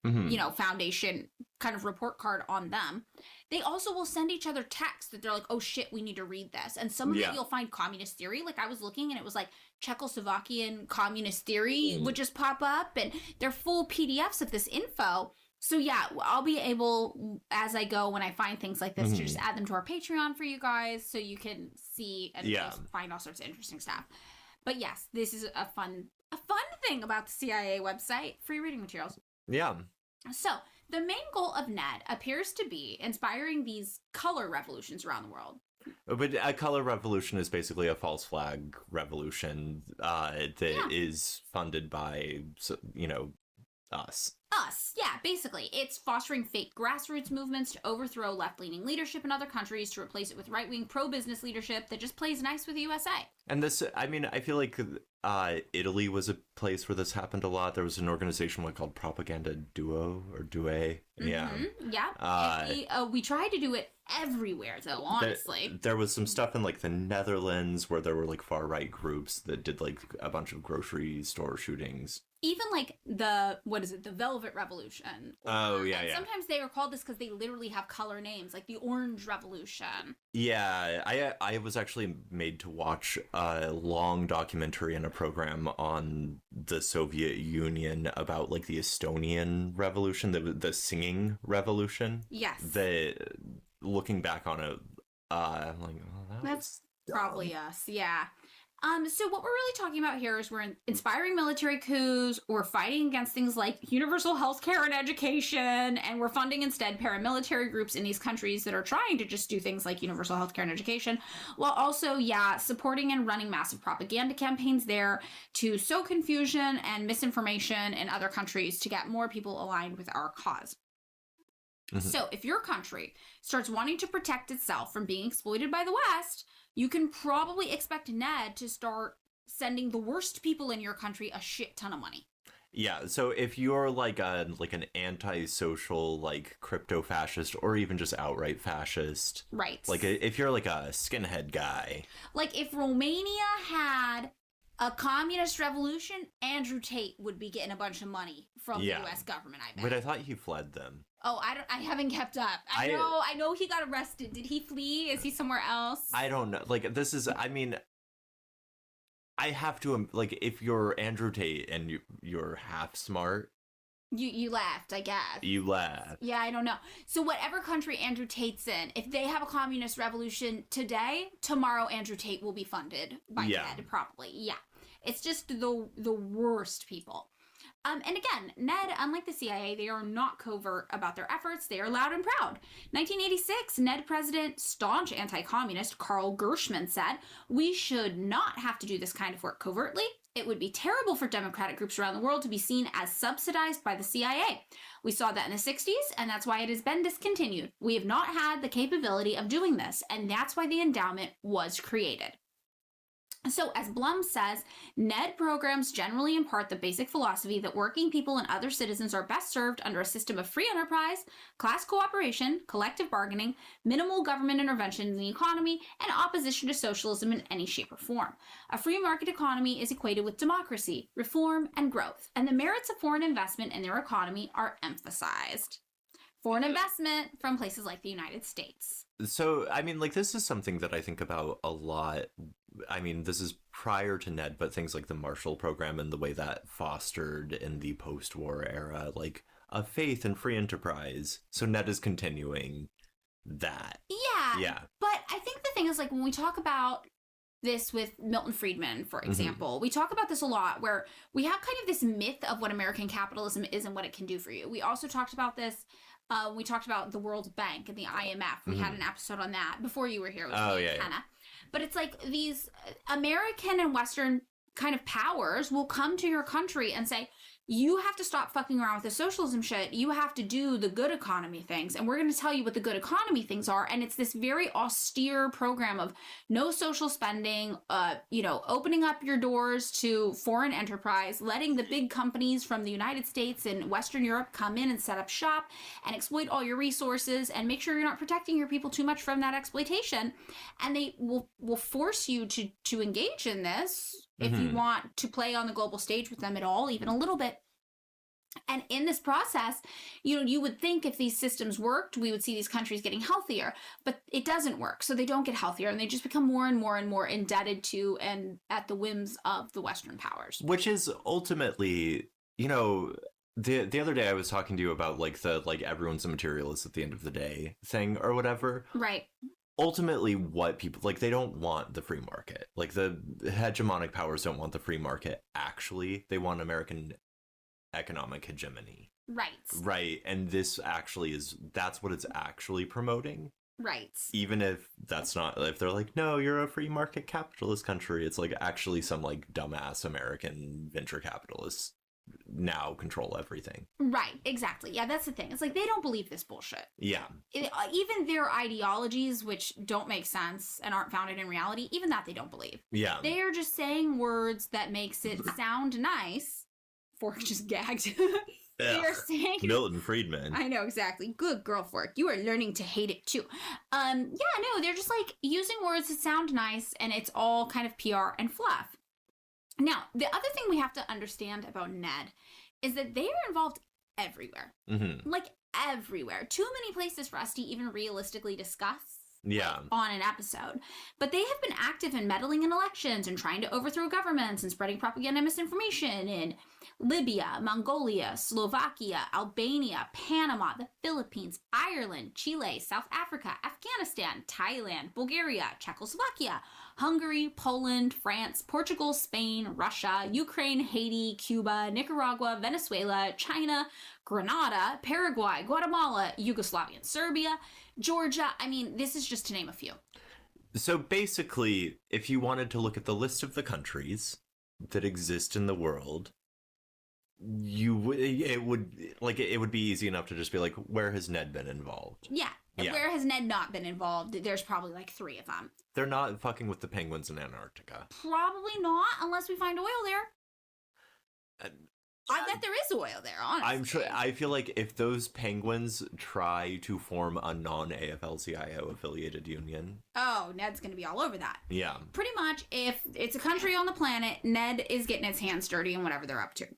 Foundation kind of report card on them, they also will send each other texts that they're like, oh shit, we need to read this. And some of it you'll find communist theory. Like I was looking and it was like Czechoslovakian communist theory would just pop up, and they're full PDFs of this info. So yeah, I'll be able, as I go, when I find things like this, to just add them to our Patreon for you guys so you can see and just find all sorts of interesting stuff. But yes, this is a fun thing about the CIA website, free reading materials. Yeah. So the main goal of Ned appears to be inspiring these color revolutions around the world. But a color revolution is basically a false flag revolution that is funded by, us. Us, yeah, basically. It's fostering fake grassroots movements to overthrow left-leaning leadership in other countries to replace it with right-wing pro-business leadership that just plays nice with the USA. And this, I mean, I feel like Italy was a place where this happened a lot. There was an organization called Propaganda Duo, or Due. Yeah. Mm-hmm. Yeah. We tried to do it everywhere, though, honestly. There was some stuff in, like, the Netherlands where there were, like, far-right groups that did, like, a bunch of grocery store shootings. even like the Velvet Revolution. Oh, yeah, and yeah. Sometimes they are called this because they literally have color names, like the Orange Revolution. Yeah, I was actually made to watch a long documentary and a program on the Soviet Union about like the Estonian Revolution, the singing revolution. Yes. Looking back on it, I'm like, oh, That's probably us, yeah. So what we're really talking about here is we're inspiring military coups, we're fighting against things like universal health care and education, and we're funding instead paramilitary groups in these countries that are trying to just do things like universal health care and education, while also, supporting and running massive propaganda campaigns there to sow confusion and misinformation in other countries to get more people aligned with our cause. Mm-hmm. So if your country starts wanting to protect itself from being exploited by the West, you can probably expect Ned to start sending the worst people in your country a shit ton of money. Yeah, so if you're like an anti-social, like, crypto-fascist, or even just outright fascist. Right. Like, if you're like a skinhead guy. Like, if Romania had a communist revolution, Andrew Tate would be getting a bunch of money from the U.S. government, I bet. But I thought he fled them. Oh, I haven't kept up. I know he got arrested. Did he flee? Is he somewhere else? I don't know. Like, this is, I mean, I have to, like, if you're Andrew Tate and you're half smart. You left, I guess. You left. Yeah, I don't know. So whatever country Andrew Tate's in, if they have a communist revolution today, tomorrow Andrew Tate will be funded by Ned, probably. Yeah. It's just the worst people. And again, Ned, unlike the CIA, they are not covert about their efforts. They are loud and proud. 1986, Ned President, staunch anti-communist Carl Gershman said, "We should not have to do this kind of work covertly. It would be terrible for democratic groups around the world to be seen as subsidized by the CIA. We saw that in the 60s, and that's why it has been discontinued. We have not had the capability of doing this, and that's why the endowment was created." So, as Blum says, Ned programs generally impart the basic philosophy that working people and other citizens are best served under a system of free enterprise, class cooperation, collective bargaining, minimal government intervention in the economy, and opposition to socialism in any shape or form. A free market economy is equated with democracy, reform, and growth, and the merits of foreign investment in their economy are emphasized. Foreign investment from places like the United States. So, I mean, like, this is something that I think about a lot. I mean, this is prior to Ned, but things like the Marshall Program and the way that fostered in the post-war era, like, a faith in free enterprise. So Ned is continuing that. Yeah. But I think the thing is, like, when we talk about this with Milton Friedman, for example, we talk about this a lot, where we have kind of this myth of what American capitalism is and what it can do for you. We also talked about this. We talked about the World Bank and the IMF. We had an episode on that before you were here with me, Hannah. But it's like these American and Western kind of powers will come to your country and say, you have to stop fucking around with the socialism shit. You have to do the good economy things. And we're going to tell you what the good economy things are. And it's this very austere program of no social spending, opening up your doors to foreign enterprise, letting the big companies from the United States and Western Europe come in and set up shop and exploit all your resources and make sure you're not protecting your people too much from that exploitation. And they will force you to engage in this if you want to play on the global stage with them at all, even a little bit. And in this process, you would think if these systems worked, we would see these countries getting healthier, but it doesn't work. So they don't get healthier, and they just become more and more and more indebted to and at the whims of the Western powers. Which is ultimately, the other day I was talking to you about the everyone's a materialist at the end of the day thing or whatever. Right. Ultimately, what people they don't want the free market. Like, the hegemonic powers don't want the free market. Actually, they want American economic hegemony. Right. And this actually that's what it's actually promoting. Right. Even if that's not, if they're like, no, you're a free market capitalist country, it's like actually some dumbass American venture capitalists now control everything. Right, exactly. Yeah, that's the thing. It's like they don't believe this bullshit. Yeah. Even their ideologies, which don't make sense and aren't founded in reality, even that they don't believe. Yeah. They are just saying words that makes it sound nice. Fork just gagged. They are saying Milton Friedman. I know, exactly. Good girl, Fork. You are learning to hate it too. They're just using words that sound nice, and it's all kind of PR and fluff. Now, the other thing we have to understand about Ned is that they are involved everywhere. Like, everywhere. Too many places for us to even realistically discuss on an episode. But they have been active in meddling in elections and trying to overthrow governments and spreading propaganda and misinformation in Libya, Mongolia, Slovakia, Albania, Panama, the Philippines, Ireland, Chile, South Africa, Afghanistan, Thailand, Bulgaria, Czechoslovakia, Hungary, Poland, France, Portugal, Spain, Russia, Ukraine, Haiti, Cuba, Nicaragua, Venezuela, China, Grenada, Paraguay, Guatemala, Yugoslavia, and Serbia, Georgia. I mean, this is just to name a few. So basically, if you wanted to look at the list of the countries that exist in the world, it would be easy enough to just be like, where has Ned been involved? Yeah. Where has Ned not been involved? There's probably like 3 of them. They're not fucking with the penguins in Antarctica. Probably not, unless we find oil there. I bet there is oil there, honestly. I'm sure. I feel like if those penguins try to form a non-AFL-CIO affiliated union... Oh, Ned's going to be all over that. Yeah. Pretty much, if it's a country on the planet, Ned is getting his hands dirty in whatever they're up to.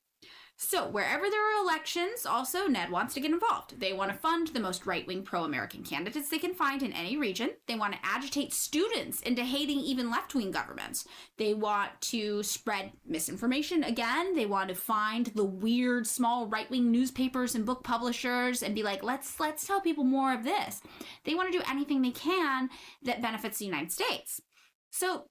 So, wherever there are elections, also, Ned wants to get involved. They want to fund the most right-wing pro-American candidates they can find in any region. They want to agitate students into hating even left-wing governments. They want to spread misinformation again. They want to find the weird, small right-wing newspapers and book publishers and be like, let's tell people more of this. They want to do anything they can that benefits the United States. So,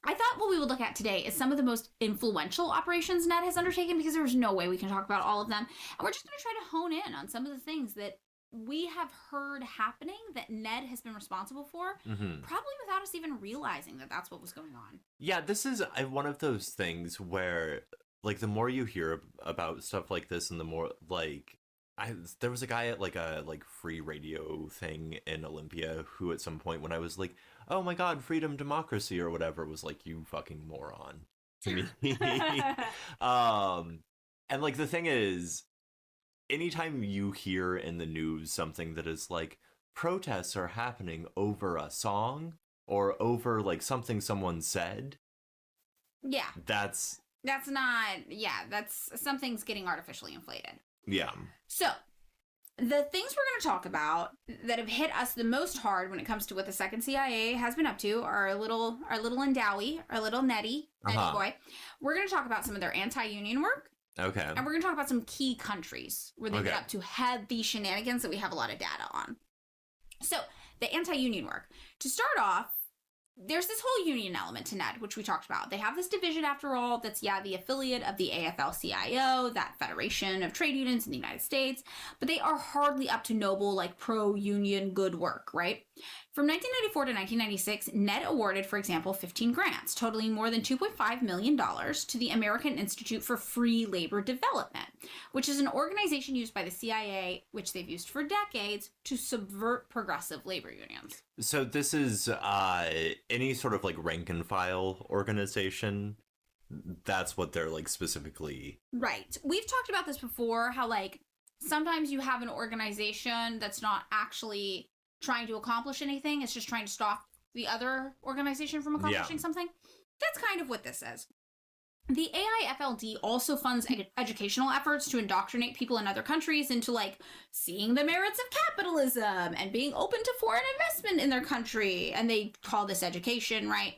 I thought what we would look at today is some of the most influential operations Ned has undertaken, because there's no way we can talk about all of them. And we're just going to try to hone in on some of the things that we have heard happening that Ned has been responsible for, probably without us even realizing that that's what was going on. Yeah, this is one of those things where, like, the more you hear about stuff like this and the more, like, there was a guy at, like, a, free radio thing in Olympia who at some point when I was like, oh my god, freedom, democracy, or whatever, was like, you fucking moron to me. And, like, the thing is, anytime you hear in the news something that is like, protests are happening over a song or over, like, something someone said. Yeah. That's something's getting artificially inflated. Yeah. So, the things we're going to talk about that have hit us the most hard when it comes to what the second CIA has been up to are our little Endowie, our little Nettie boy. We're going to talk about some of their anti-union work. Okay. And we're going to talk about some key countries where they get up to heavy shenanigans that we have a lot of data on. So, the anti-union work. To start off, there's this whole union element to Ned, which we talked about. They have this division, after all, that's, the affiliate of the AFL-CIO, that federation of trade unions in the United States, but they are hardly up to noble, like, pro-union good work, right? From 1994 to 1996, Ned awarded, for example, 15 grants, totaling more than $2.5 million to the American Institute for Free Labor Development, which is an organization used by the CIA, which they've used for decades, to subvert progressive labor unions. So this is any sort of, like, rank and file organization. That's what they're, like, specifically. Right. We've talked about this before, how, like, sometimes you have an organization that's not actually trying to accomplish anything. It's just trying to stop the other organization from accomplishing something. That's kind of what this is. The AIFLD also funds educational efforts to indoctrinate people in other countries into, like, seeing the merits of capitalism and being open to foreign investment in their country. And they call this education, right?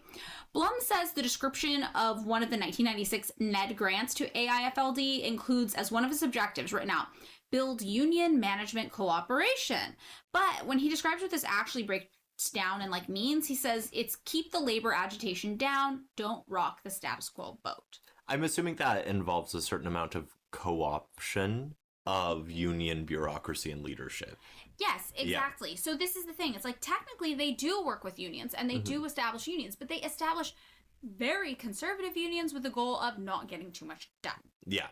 Blum says the description of one of the 1996 Ned grants to AIFLD includes, as one of its objectives written out, build union management cooperation. But when he describes what this actually breaks down and, like, means, he says it's keep the labor agitation down, don't rock the status quo boat. I'm assuming that involves a certain amount of co-option of union bureaucracy and leadership. Yes, exactly. Yeah. So this is the thing. It's like, technically they do work with unions and they do establish unions, but they establish very conservative unions with the goal of not getting too much done. Yeah.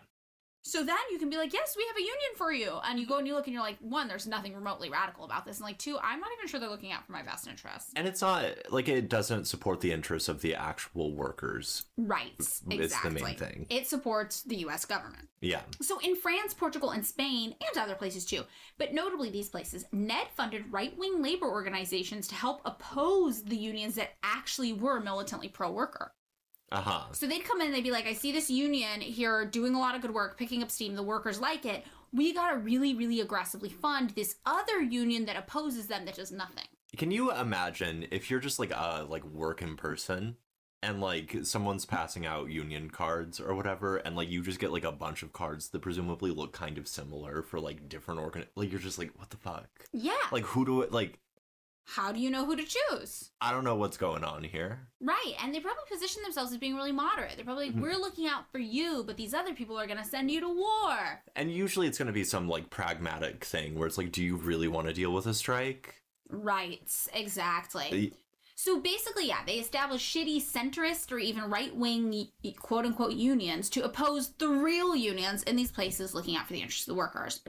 So then you can be like, yes, we have a union for you. And you go and you look and you're like, one, there's nothing remotely radical about this. And, like, two, I'm not even sure they're looking out for my best interests. And it's not, like, it doesn't support the interests of the actual workers. Right. Exactly. It's the main thing. It supports the U.S. government. Yeah. So in France, Portugal, and Spain, and other places too, but notably these places, Ned funded right-wing labor organizations to help oppose the unions that actually were militantly pro-worker. Uh-huh. So they'd come in and they'd be like, I see this union here doing a lot of good work, picking up steam. The workers like it. We got to really, really aggressively fund this other union that opposes them that does nothing. Can you imagine if you're just like a working person and like someone's passing out union cards or whatever, and like you just get like a bunch of cards that presumably look kind of similar for like different like you're just like, what the fuck? Yeah. Like who do it like? How do you know who to choose? I don't know what's going on here. Right, and they probably position themselves as being really moderate. They're probably like, we're looking out for you, but these other people are going to send you to war. And usually it's going to be some like pragmatic thing where it's like, do you really want to deal with a strike? Right, exactly. So basically, yeah, they established shitty centrist or even right-wing quote-unquote unions to oppose the real unions in these places looking out for the interests of the workers.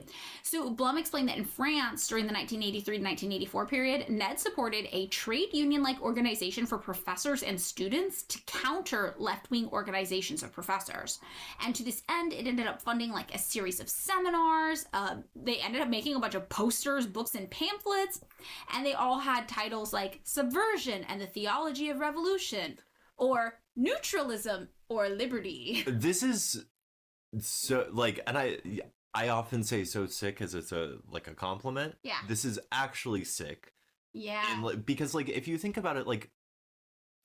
So Blum explained that in France, during the 1983 to 1984 period, Ned supported a trade union-like organization for professors and students to counter left-wing organizations of professors. And to this end, it ended up funding like a series of seminars. They ended up making a bunch of posters, books, and pamphlets, and they all had titles like Subversion and the Theology of Revolution, or Neutralism or Liberty. This is so like, and I often say so sick as it's a compliment. Yeah. This is actually sick. Yeah. And because like if you think about it, like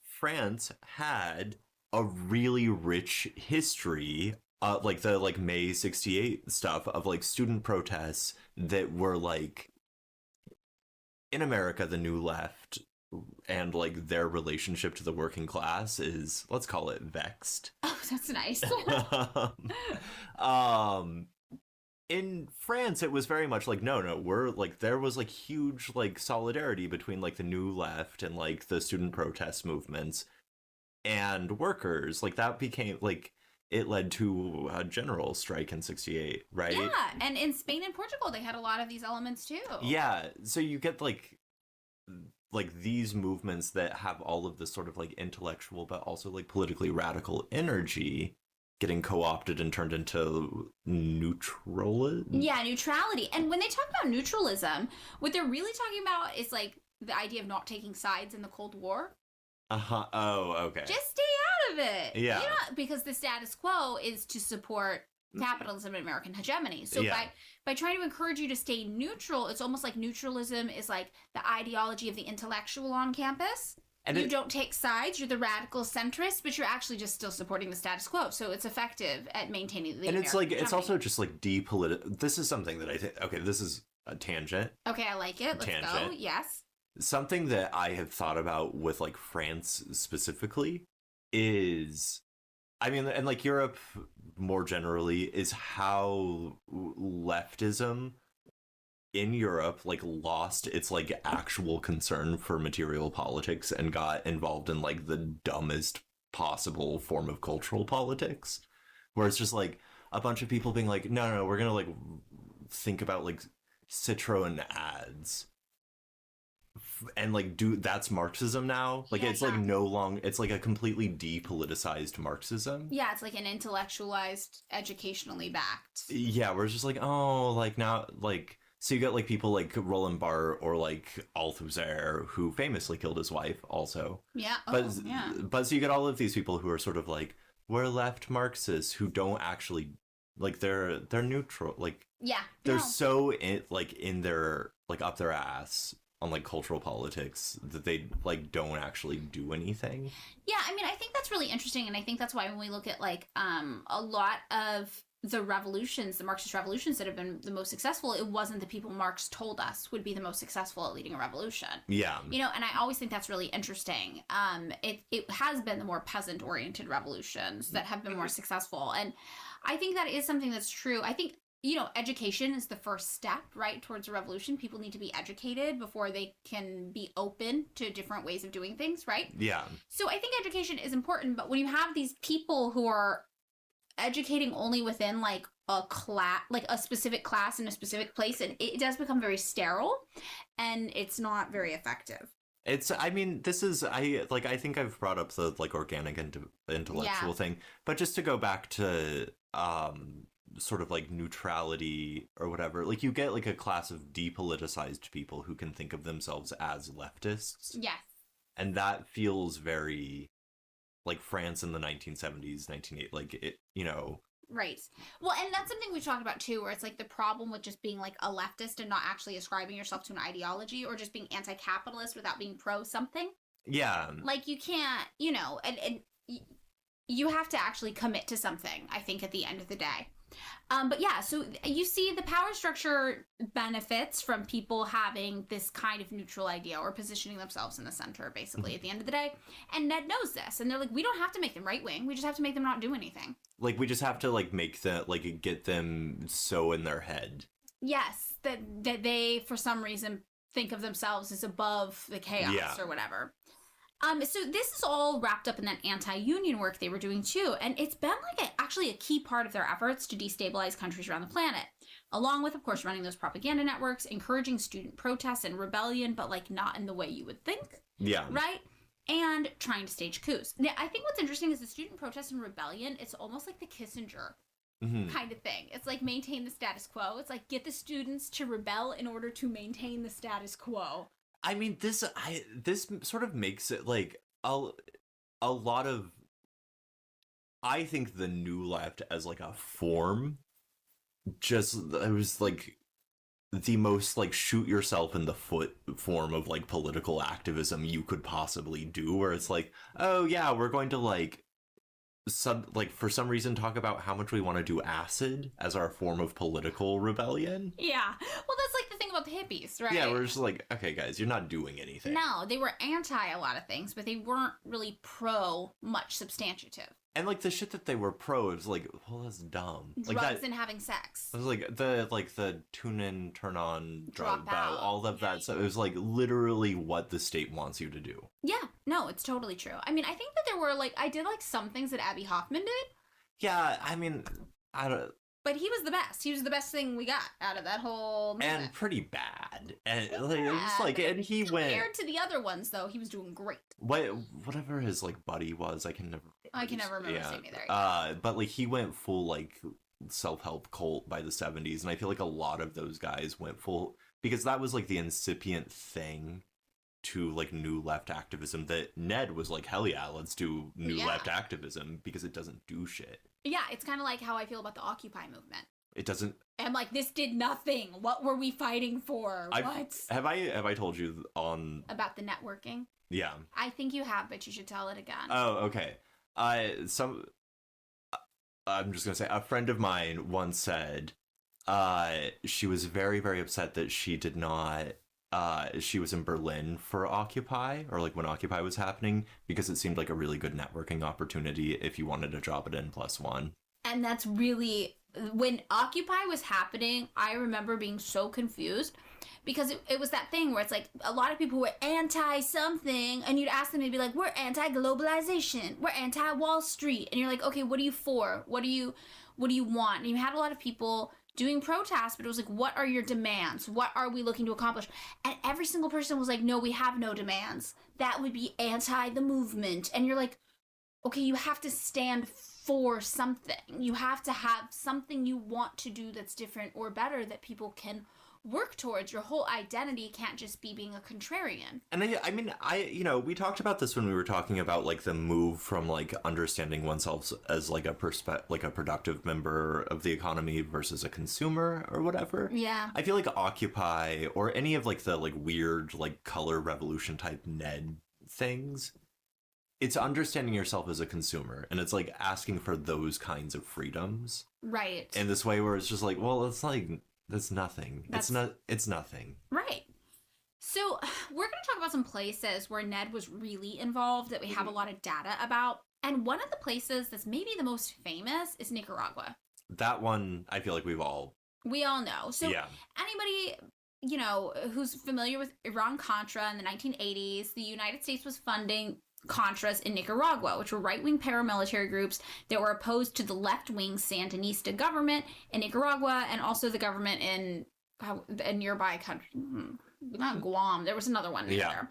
France had a really rich history, like the like May 68 stuff of like student protests that were like in America, the New Left and like their relationship to the working class is, let's call it, vexed. Oh, that's nice. In France, it was very much like, no, we're like, there was like huge like solidarity between like the New Left and like the student protest movements and workers. Like that became like, it led to a general strike in 68, right? Yeah, and in Spain and Portugal, they had a lot of these elements too. Yeah, so you get like these movements that have all of this sort of like intellectual but also like politically radical energy getting co-opted and turned into neutralism. Yeah, neutrality. And when they talk about neutralism, what they're really talking about is like the idea of not taking sides in the Cold War. Uh-huh. Oh, okay. Just stay out of it. Yeah. You know, because the status quo is to support capitalism and American hegemony. So Yeah. by trying to encourage you to stay neutral, it's almost like neutralism is like the ideology of the intellectual on campus. And you don't take sides, you're the radical centrist, but you're actually just still supporting the status quo. So it's effective at maintaining the And American it's like, hegemony. it's also just like this is something that I think, okay, this is a tangent. Okay, I like it. Let's go. Yes. Something that I have thought about with like France specifically is, I mean, and like Europe more generally, is how leftism in Europe like lost its like actual concern for material politics and got involved in like the dumbest possible form of cultural politics, where it's just like a bunch of people being like, no, we're gonna like think about like Citroen ads and like that's Marxism now. Like, yeah, it's like no long, it's like a completely depoliticized Marxism. Yeah, it's like an intellectualized, educationally backed. Yeah, where it's just like, oh, like now, like, so you got like people like Roland Barthes or like Althusser, who famously killed his wife also. Yeah. But so you get all of these people who are sort of like, we're left Marxists, who don't actually like, they're neutral. Like, yeah, they're so in their like up their ass on like cultural politics that they like don't actually do anything. Yeah, I mean, I think that's really interesting, and I think that's why when we look at like a lot of the revolutions, the Marxist revolutions that have been the most successful, it wasn't the people Marx told us would be the most successful at leading a revolution. Yeah. You know, and I always think that's really interesting. It has been the more peasant-oriented revolutions that have been more successful, and I think that is something that's true. I think, you know, education is the first step, right, towards a revolution. People need to be educated before they can be open to different ways of doing things, right? Yeah. So I think education is important, but when you have these people who are educating only within like a class, like a specific class in a specific place, and it does become very sterile and it's not very effective. It's, I mean, this is, I think I've brought up the like organic and intellectual thing, but just to go back to sort of like neutrality or whatever, like you get like a class of depoliticized people who can think of themselves as leftists. Yes. And that feels very like France in the 1970s, 1980, like it, Right. Well, and that's something we've talked about too, where it's like the problem with just being like a leftist and not actually ascribing yourself to an ideology, or just being anti-capitalist without being pro something. Yeah. Like you can't, and you have to actually commit to something, I think, at the end of the day. But yeah, so you see the power structure benefits from people having this kind of neutral idea or positioning themselves in the center, basically, at the end of the day. And Ned knows this. And they're like, we don't have to make them right wing. We just have to make them not do anything. Like, we just have to, like, make them, like, get them so in their head. Yes, that they, for some reason, think of themselves as above the chaos or whatever. So this is all wrapped up in that anti-union work they were doing too, and it's been like actually a key part of their efforts to destabilize countries around the planet, along with, of course, running those propaganda networks, encouraging student protests and rebellion, but like not in the way you would think. Yeah. Right? And trying to stage coups. Now, I think what's interesting is the student protests and rebellion, it's almost like the Kissinger kind of thing. It's like maintain the status quo. It's like get the students to rebel in order to maintain the status quo. I mean, this sort of makes it like a lot of, I think the New Left as like a form, it was like the most like shoot yourself in the foot form of like political activism you could possibly do, where it's like, oh yeah, we're going to like for some reason talk about how much we want to do acid as our form of political rebellion. Yeah. Well, that's like the thing about the hippies, right? Yeah, we're just like, okay, guys, you're not doing anything. No, they were anti a lot of things, but they weren't really pro much substantive. And like the shit that they were pro, it was like, well, that's dumb. Drugs like and having sex. It was like the tune in, turn on, drop out, all of that stuff. It was like literally what the state wants you to do. Yeah, no, it's totally true. I mean, I think that there were like, I did like some things that Abby Hoffman did. Yeah, I mean, I don't. But he was the best. He was the best thing we got out of that whole movement. And pretty bad. And like, it was like, and he went compared to the other ones, though, he was doing great. Whatever his like buddy was, I can never remember his name either. But like he went full like self-help cult by the 70s, and I feel like a lot of those guys went full because that was like the incipient thing to like new left activism that Ned was like, hell yeah, let's do new left activism because it doesn't do shit. Yeah, it's kind of like how I feel about the Occupy movement. It doesn't. I'm like, this did nothing. What were we fighting for? What? Have I told you on about the networking? Yeah. I think you have, but you should tell it again. Oh, okay. I'm just gonna say a friend of mine once said, she was very, very upset that she did not. She was in Berlin for Occupy, or like when Occupy was happening, because it seemed like a really good networking opportunity if you wanted to drop it in +1. And that's really, when Occupy was happening, I remember being so confused because it was that thing where it's like a lot of people were anti-something, and you'd ask them, they'd be like, we're anti-globalization, we're anti-Wall Street, and you're like, okay, what are you for? What do you want? And you had a lot of people doing protests, but it was like, what are your demands? What are we looking to accomplish? And every single person was like, no, we have no demands. That would be anti the movement. And you're like, okay, you have to stand for something. You have to have something you want to do that's different or better that people can work towards. Your whole identity can't just be being a contrarian. And I mean, we talked about this when we were talking about like the move from like understanding oneself as like a productive member of the economy versus a consumer or whatever. Yeah. I feel like Occupy or any of like the like weird like color revolution type Ned things, it's understanding yourself as a consumer, and it's like asking for those kinds of freedoms. Right. In this way where it's just like, well, it's like, that's nothing. It's nothing. Right. So we're going to talk about some places where Ned was really involved that we have a lot of data about. And one of the places that's maybe the most famous is Nicaragua. That one, I feel like we all know. So anybody, who's familiar with Iran-Contra in the 1980s, the United States was funding Contras in Nicaragua, which were right-wing paramilitary groups that were opposed to the left-wing Sandinista government in Nicaragua and also the government in a nearby country. Not Guam. There was another one there.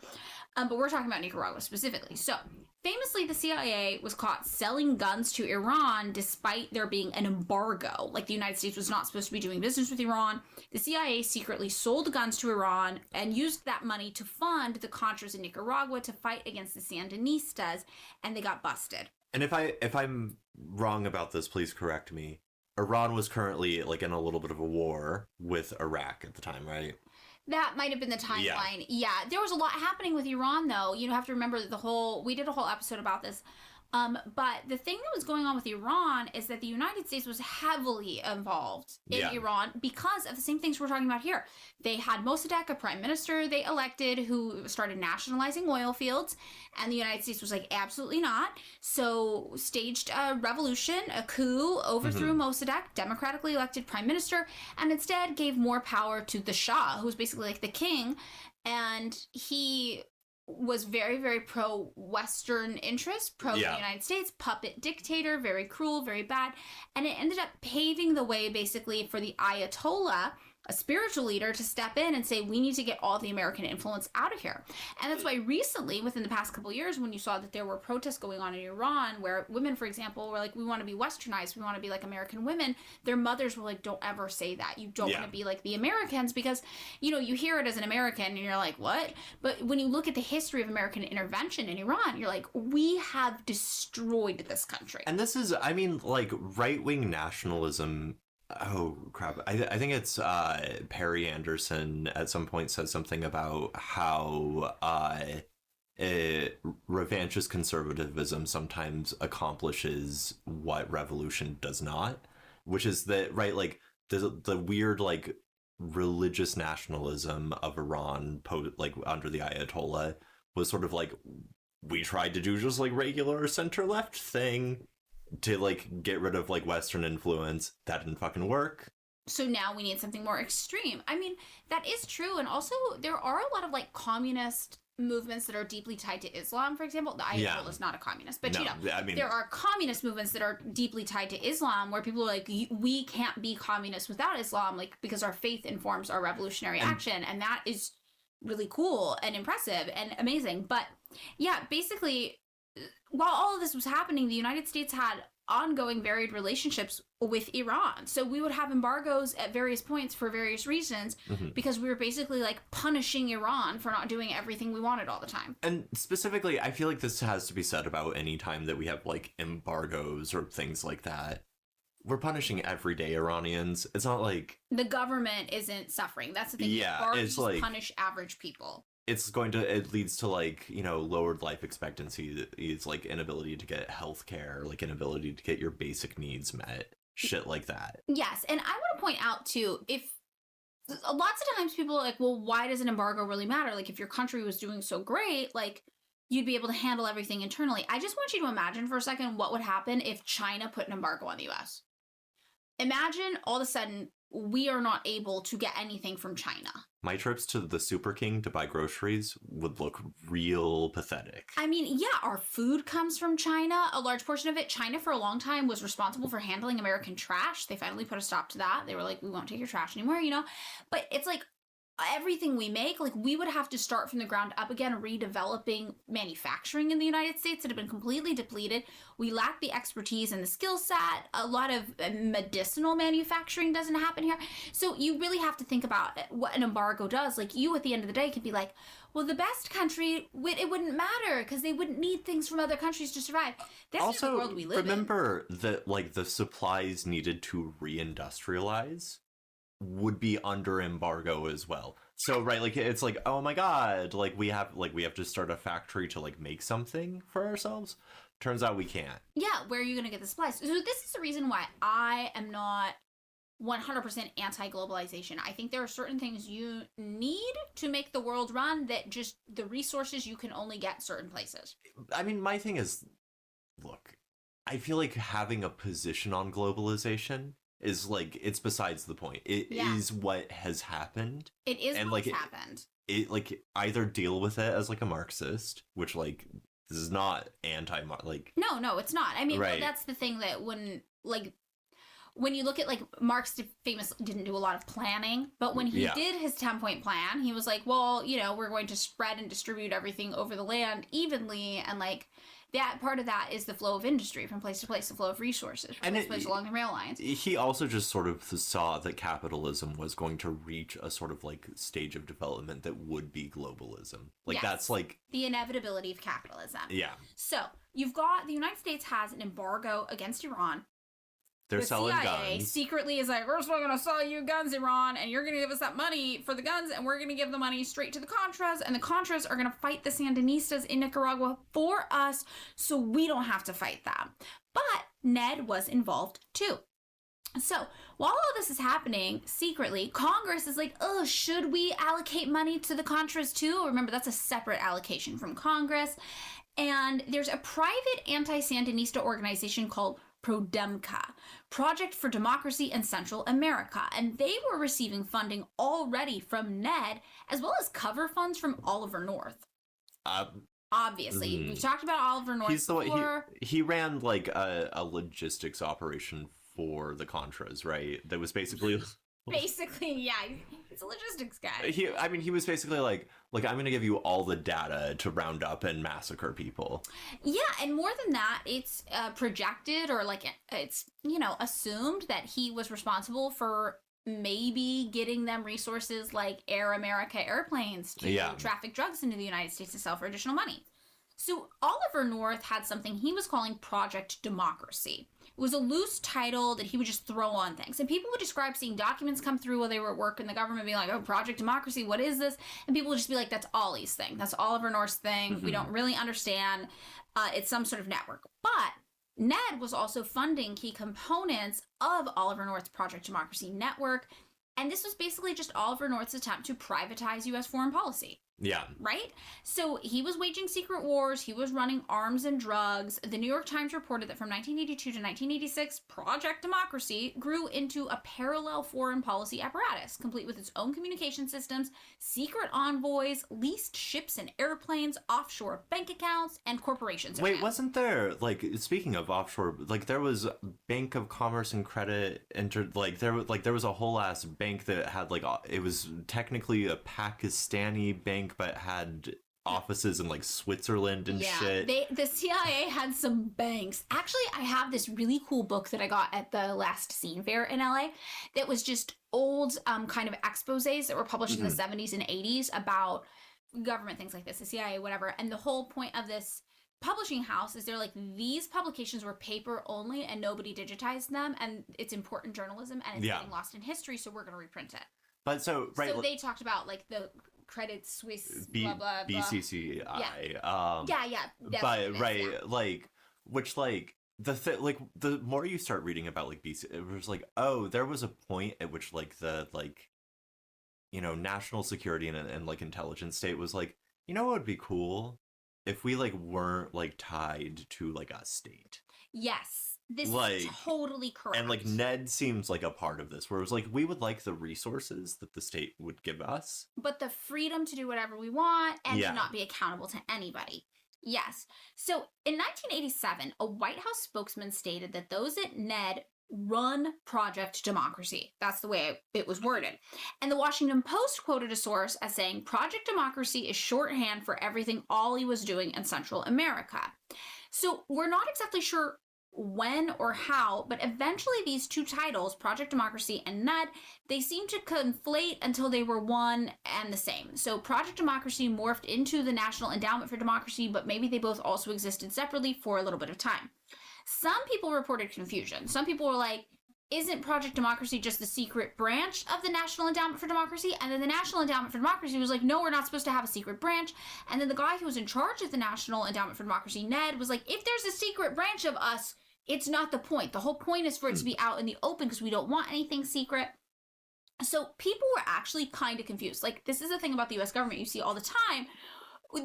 But we're talking about Nicaragua specifically. So famously, the CIA was caught selling guns to Iran despite there being an embargo. Like, the United States was not supposed to be doing business with Iran. The CIA secretly sold guns to Iran and used that money to fund the Contras in Nicaragua to fight against the Sandinistas, and they got busted. And if I'm wrong about this, please correct me. Iran was currently like in a little bit of a war with Iraq at the time, right? That might have been the timeline. Yeah. There was a lot happening with Iran, though. You have to remember that we did a whole episode about this. But the thing that was going on with Iran is that the United States was heavily involved in Iran because of the same things we're talking about here. They had Mossadegh, a prime minister they elected, who started nationalizing oil fields, and the United States was like, absolutely not. So staged a revolution, a coup, overthrew Mossadegh, democratically elected prime minister, and instead gave more power to the Shah, who was basically like the king, and he was very, very pro-Western interest, pro the United States, puppet dictator, very cruel, very bad. And it ended up paving the way, basically, for the Ayatollah, a spiritual leader, to step in and say, we need to get all the American influence out of here. And that's why recently, within the past couple of years, when you saw that there were protests going on in Iran, where women, for example, were like, we want to be westernized, we want to be like American women, their mothers were like, don't ever say that. You don't want to be like the Americans, because, you hear it as an American and you're like, what? But when you look at the history of American intervention in Iran, you're like, we have destroyed this country. And this is, like, right-wing nationalism. Oh, crap. I think it's Perry Anderson at some point says something about how revanchist conservatism sometimes accomplishes what revolution does not, which is that, right, like, the weird, like, religious nationalism of Iran, like, under the Ayatollah was sort of like, we tried to do just, like, regular center-left thing to, like, get rid of, like, Western influence. That didn't fucking work. So now we need something more extreme. I mean, that is true. And also, there are a lot of, like, communist movements that are deeply tied to Islam, for example. The Ayatollah is not a communist. But, there are communist movements that are deeply tied to Islam, where people are like, we can't be communist without Islam, like, because our faith informs our revolutionary action. And that is really cool and impressive and amazing. But, yeah, basically, while all of this was happening, the United States had ongoing varied relationships with Iran. So we would have embargoes at various points for various reasons, because we were basically like punishing Iran for not doing everything we wanted all the time. And specifically, I feel like this has to be said about any time that we have like embargoes or things like that. We're punishing everyday Iranians. It's not like the government isn't suffering. That's the thing. Embargoes like punish average people. It leads to, like, lowered life expectancy. It's like inability to get health care, like inability to get your basic needs met, shit like that. Yes, and I want to point out too, if lots of times people are like, well, why does an embargo really matter? Like, if your country was doing so great, like, you'd be able to handle everything internally. I just want you to imagine for a second what would happen if China put an embargo on the US. Imagine all of a sudden we are not able to get anything from China. My trips to the Super King to buy groceries would look real pathetic. I mean, yeah, our food comes from China. A large portion of it. China for a long time was responsible for handling American trash. They finally put a stop to that. They were like, we won't take your trash anymore, But it's like, everything we make, like, we would have to start from the ground up again, redeveloping manufacturing in the United States that had been completely depleted. We lack the expertise and the skill set. A lot of medicinal manufacturing doesn't happen here. So you really have to think about what an embargo does. Like, you at the end of the day could be like, well, the best country, it wouldn't matter because they wouldn't need things from other countries to survive. That's also the world we live remember that, like, the supplies needed to reindustrialize would be under embargo as well. So, right, like, it's like, oh my god, like, we have to start a factory to, like, make something for ourselves. Turns out we can't. Yeah, where are you going to get the supplies? So this is the reason why I am not 100% anti-globalization. I think there are certain things you need to make the world run that just the resources you can only get certain places. I mean, my thing is, look, I feel like having a position on globalization is, like, it's besides the point. It is what has happened. It is what's happened. It, like, either deal with it as, like, a Marxist, which, like, this is not like... No, it's not. I mean, right. Well, that's the thing that when you look at, like, Marx famously didn't do a lot of planning, but when he did his 10-point plan, he was like, well, we're going to spread and distribute everything over the land evenly, and, like, that part of that is the flow of industry from place to place, the flow of resources from place to place along the rail lines. He also just sort of saw that capitalism was going to reach a sort of like stage of development that would be globalism. Like that's like the inevitability of capitalism. Yeah. So you've got the United States has an embargo against Iran. They're selling CIA guns. Secretly is like, we're still going to sell you guns, Iran, and you're going to give us that money for the guns, and we're going to give the money straight to the Contras, and the Contras are going to fight the Sandinistas in Nicaragua for us, so we don't have to fight them. But Ned was involved too. So while all this is happening secretly, Congress is like, oh, should we allocate money to the Contras too? Remember, that's a separate allocation from Congress. And there's a private anti-Sandinista organization called PRODEMCA, Project for Democracy in Central America, and they were receiving funding already from Ned, as well as cover funds from Oliver North. Obviously, we've talked about Oliver North before. He ran like a logistics operation for the Contras, right? That was basically... Basically, yeah, he's a logistics guy. He was basically like, I'm going to give you all the data to round up and massacre people. Yeah, and more than that, it's projected or like it's, assumed that he was responsible for maybe getting them resources like Air America airplanes to traffic drugs into the United States to sell for additional money. So Oliver North had something he was calling Project Democracy. It was a loose title that he would just throw on things. And people would describe seeing documents come through while they were at work in the government being like, oh, Project Democracy, what is this? And people would just be like, that's Ollie's thing. That's Oliver North's thing. We don't really understand. It's some sort of network. But Ned was also funding key components of Oliver North's Project Democracy network. And this was basically just Oliver North's attempt to privatize U.S. foreign policy. Yeah. Right? So he was waging secret wars. He was running arms and drugs. The New York Times reported that from 1982 to 1986, Project Democracy grew into a parallel foreign policy apparatus, complete with its own communication systems, secret envoys, leased ships and airplanes, offshore bank accounts, and corporations. Wait, wasn't there, like, speaking of offshore, like, there was Bank of Commerce and Credit, there was a whole ass bank that had, like, it was technically a Pakistani bank, but had offices in like Switzerland and shit. The CIA had some banks. Actually, I have this really cool book that I got at the last Scene Fair in LA that was just old kind of exposés that were published in the 70s and 80s about government things like this, the CIA, whatever. And the whole point of this publishing house is they're like, these publications were paper only and nobody digitized them, and it's important journalism and it's getting lost in history, so we're going to reprint it. But so they talked about like the Credit Suisse, blah, blah, blah. BCCI. But, like, which, like, the more you start reading about, like, BC, it was like, oh, there was a point at which, like, the, like, national security and like, intelligence state was like, what would be cool if we, like, weren't, like, tied to, like, a state. Yes. This is totally correct. And, like, Ned seems like a part of this, where it was like, we would like the resources that the state would give us. But the freedom to do whatever we want and to not be accountable to anybody. Yes. So, in 1987, a White House spokesman stated that those at Ned run Project Democracy. That's the way it was worded. And the Washington Post quoted a source as saying, Project Democracy is shorthand for everything Ollie was doing in Central America. So, we're not exactly sure when or how, but eventually these two titles, Project Democracy and Ned, they seem to conflate until they were one and the same. So Project Democracy morphed into the National Endowment for Democracy, but maybe they both also existed separately for a little bit of time. Some people reported confusion. Some people were like, isn't Project Democracy just the secret branch of the National Endowment for Democracy? And then the National Endowment for Democracy was like, no, we're not supposed to have a secret branch. And then the guy who was in charge of the National Endowment for Democracy, Ned, was like, if there's a secret branch of us, it's not the point. The whole point is for it to be out in the open because we don't want anything secret. So people were actually kind of confused. Like, this is the thing about the U.S. government you see all the time.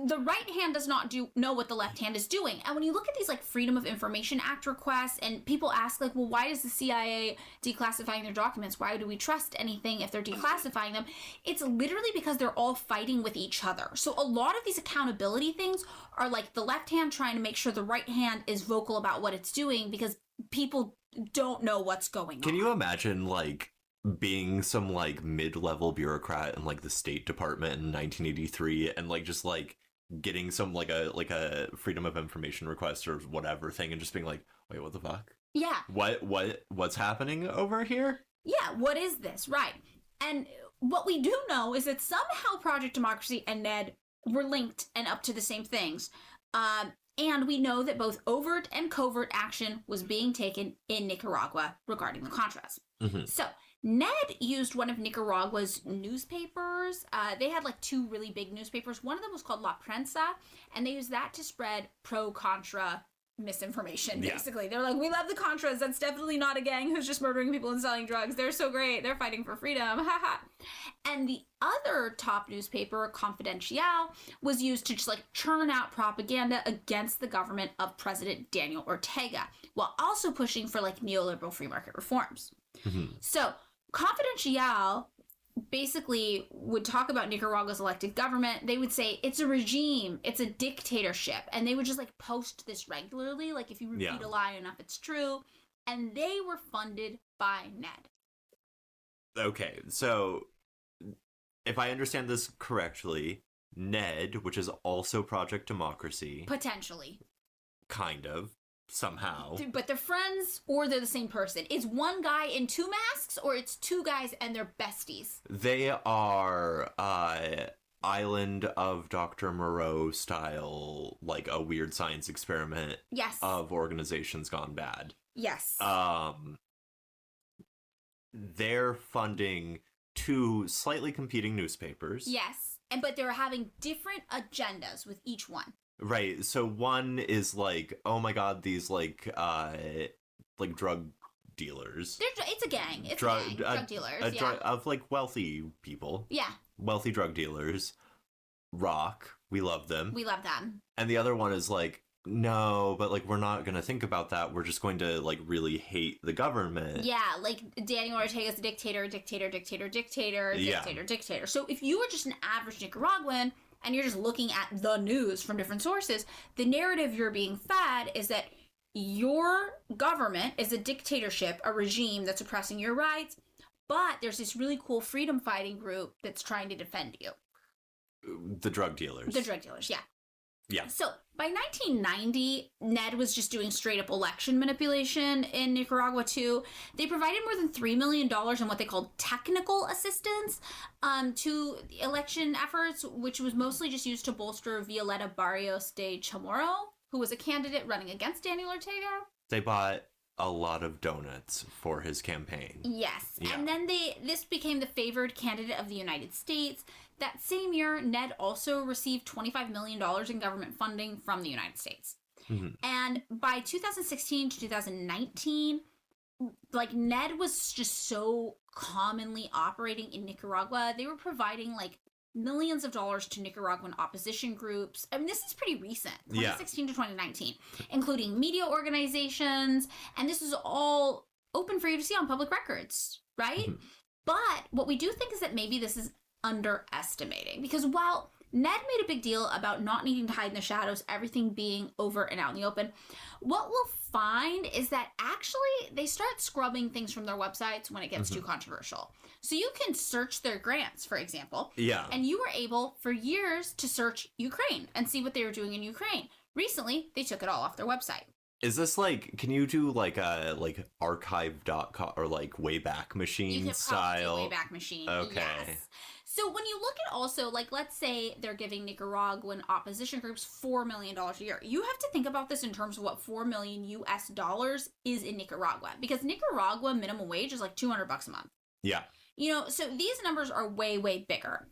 The right hand does not know what the left hand is doing. And when you look at these, like, Freedom of Information Act requests, and people ask, like, well, why is the CIA declassifying their documents? Why do we trust anything if they're declassifying them? It's literally because they're all fighting with each other. So a lot of these accountability things are, like, the left hand trying to make sure the right hand is vocal about what it's doing because people don't know what's going on. Can you imagine, like, being some, like, mid-level bureaucrat in, like, the State Department in 1983 and, like, just, like, getting some like a freedom of information request or whatever thing and just being like, wait, what the fuck? Yeah. What's happening over here? Yeah, what is this? Right. And what we do know is that somehow Project Democracy and Ned were linked and up to the same things. And we know that both overt and covert action was being taken in Nicaragua regarding the Contras. Mm-hmm. So Ned used one of Nicaragua's newspapers. They had like two really big newspapers. One of them was called La Prensa, and they used that to spread pro-Contra misinformation, basically. Yeah. They're like, we love the Contras. That's definitely not a gang who's just murdering people and selling drugs. They're so great. They're fighting for freedom. Haha. And the other top newspaper, Confidencial, was used to just like churn out propaganda against the government of President Daniel Ortega, while also pushing for like neoliberal free market reforms. Mm-hmm. So Confidencial basically would talk about Nicaragua's elected government. They would say it's a regime, it's a dictatorship, and they would just like post this regularly, like if you repeat a lie enough it's true. And they were funded by Ned. Okay, so if I understand this correctly, Ned, which is also Project Democracy, potentially, kind of, somehow, but they're friends or they're the same person. It's one guy in two masks, or it's two guys and they're besties. They are Island of Dr. Moreau style, like a weird science experiment. Yes. Of organizations gone bad. Yes. They're funding two slightly competing newspapers. Yes, but they're having different agendas with each one. Right, so one is like, oh my god, these like drug dealers. It's a gang. It's a gang. Drug dealers. Of like wealthy people. Yeah. Wealthy drug dealers. Rock. We love them. We love them. And the other one is like, no, but like we're not going to think about that. We're just going to like really hate the government. Yeah, like Daniel Ortega's a dictator. So if you were just an average Nicaraguan and you're just looking at the news from different sources, the narrative you're being fed is that your government is a dictatorship, a regime that's oppressing your rights, but there's this really cool freedom fighting group that's trying to defend you. The drug dealers. The drug dealers, yeah. Yeah. So by 1990, Ned was just doing straight up election manipulation in Nicaragua too. They provided more than $3 million in what they called technical assistance to election efforts, which was mostly just used to bolster Violeta Barrios de Chamorro, who was a candidate running against Daniel Ortega. They bought a lot of donuts for his campaign. Yes. Yeah. And then this became the favored candidate of the United States. That same year, Ned also received $25 million in government funding from the United States. Mm-hmm. And by 2016 to 2019, like Ned was just so commonly operating in Nicaragua. They were providing like millions of dollars to Nicaraguan opposition groups. I mean, this is pretty recent, 2016 to 2019, including media organizations. And this is all open for you to see on public records, right? Mm-hmm. But what we do think is that maybe this is underestimating, because while Ned made a big deal about not needing to hide in the shadows, everything being overt and out in the open, what we'll find is that actually they start scrubbing things from their websites when it gets too controversial. So you can search their grants, for example. Yeah. And you were able for years to search Ukraine and see what they were doing in Ukraine. Recently, they took it all off their website. Is this like, can you do like a archive.com or like Wayback Machine style? You could Wayback Machine. Okay. Yes. So when you look at also, like, let's say they're giving Nicaraguan opposition groups $4 million a year. You have to think about this in terms of what $4 million US dollars is in Nicaragua, because Nicaragua minimum wage is like $200 a month. Yeah. You know, so these numbers are way, way bigger.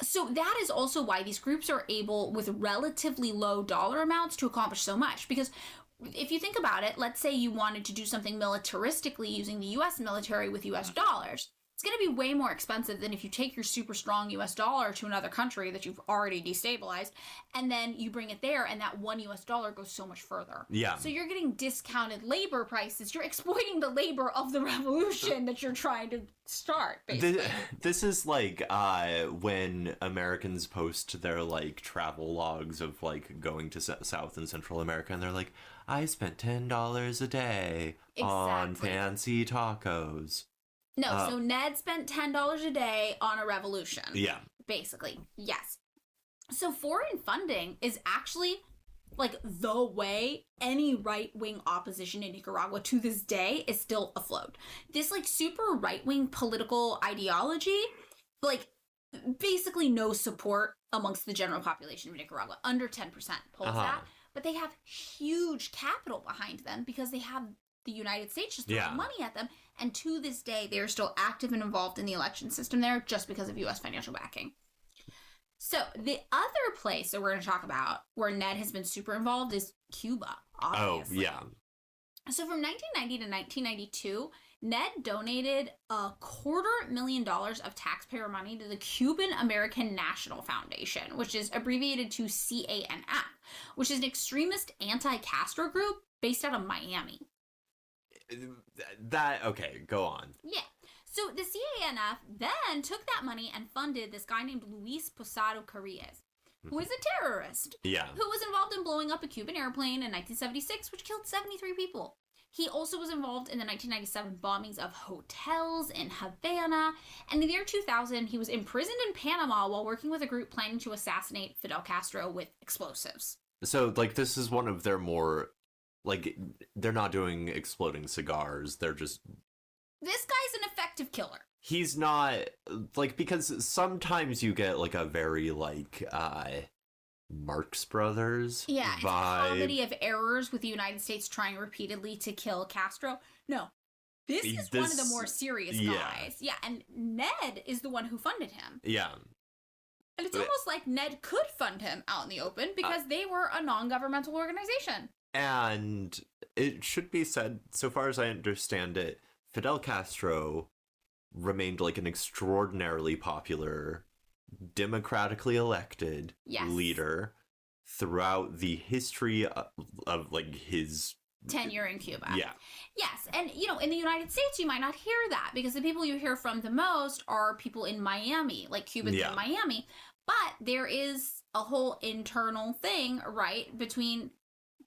So that is also why these groups are able, with relatively low dollar amounts, to accomplish so much. Because if you think about it, let's say you wanted to do something militaristically using the U.S. military with U.S. dollars. It's going to be way more expensive than if you take your super strong U.S. dollar to another country that you've already destabilized, and then you bring it there, and that one U.S. dollar goes so much further. Yeah. So you're getting discounted labor prices. You're exploiting the labor of the revolution that you're trying to start, basically. This is like when Americans post their like travel logs of like going to South and Central America, and they're like, I spent $10 a day on fancy tacos. No, so Ned spent $10 a day on a revolution. Yeah. Basically, yes. So foreign funding is actually like the way any right-wing opposition in Nicaragua to this day is still afloat. This like super right-wing political ideology, like basically no support amongst the general population of Nicaragua, under 10% polls that, but they have huge capital behind them because they have the United States just throwing money at them, and to this day they are still active and involved in the election system there just because of U.S. financial backing. So the other place that we're going to talk about where Ned has been super involved is Cuba, obviously. Oh, yeah. So from 1990 to 1992, Ned donated $250,000 of taxpayer money to the Cuban American National Foundation, which is abbreviated to CANF, which is an extremist anti-Castro group based out of Miami. Okay, go on. Yeah. So the CANF then took that money and funded this guy named Luis Posada Carrilles, who is a terrorist. Yeah. Who was involved in blowing up a Cuban airplane in 1976, which killed 73 people. He also was involved in the 1997 bombings of hotels in Havana. And in the year 2000, he was imprisoned in Panama while working with a group planning to assassinate Fidel Castro with explosives. So, like, this is one of their more, like, they're not doing exploding cigars. They're just... This guy's an effective killer. He's not, like, because sometimes you get, like, a very, like, Marx Brothers Yeah, it's vibe. a comedy of errors with the United States trying repeatedly to kill Castro. No, this is one of the more serious guys. Yeah, and Ned is the one who funded him. Yeah. And it's almost like Ned could fund him out in the open because they were a non-governmental organization. And it should be said, so far as I understand it, Fidel Castro remained like an extraordinarily popular, democratically elected leader throughout the history of like his tenure in Cuba. Yeah. Yes, and you know, in the United States you might not hear that because the people you hear from the most are people in Miami, like Cubans in Miami. But there is a whole internal thing, right, between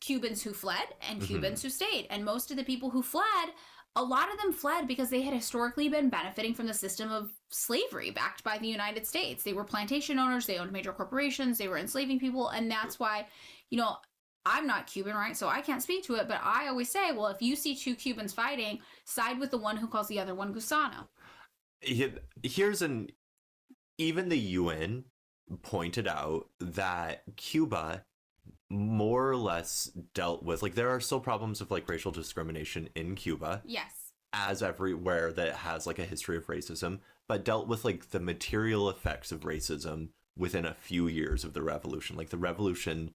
Cubans who fled and Cubans who stayed. And most of the people who fled, a lot of them fled because they had historically been benefiting from the system of slavery backed by the United States. They were plantation owners, they owned major corporations, they were enslaving people, and that's why, you know, I'm not Cuban, right? So I can't speak to it, but I always say, well, if you see two Cubans fighting, side with the one who calls the other one Gusano. Even the UN pointed out that Cuba more or less dealt with, like, there are still problems of like racial discrimination in Cuba. Yes. As everywhere that has like a history of racism, but dealt with like the material effects of racism within a few years of the revolution. Like the revolution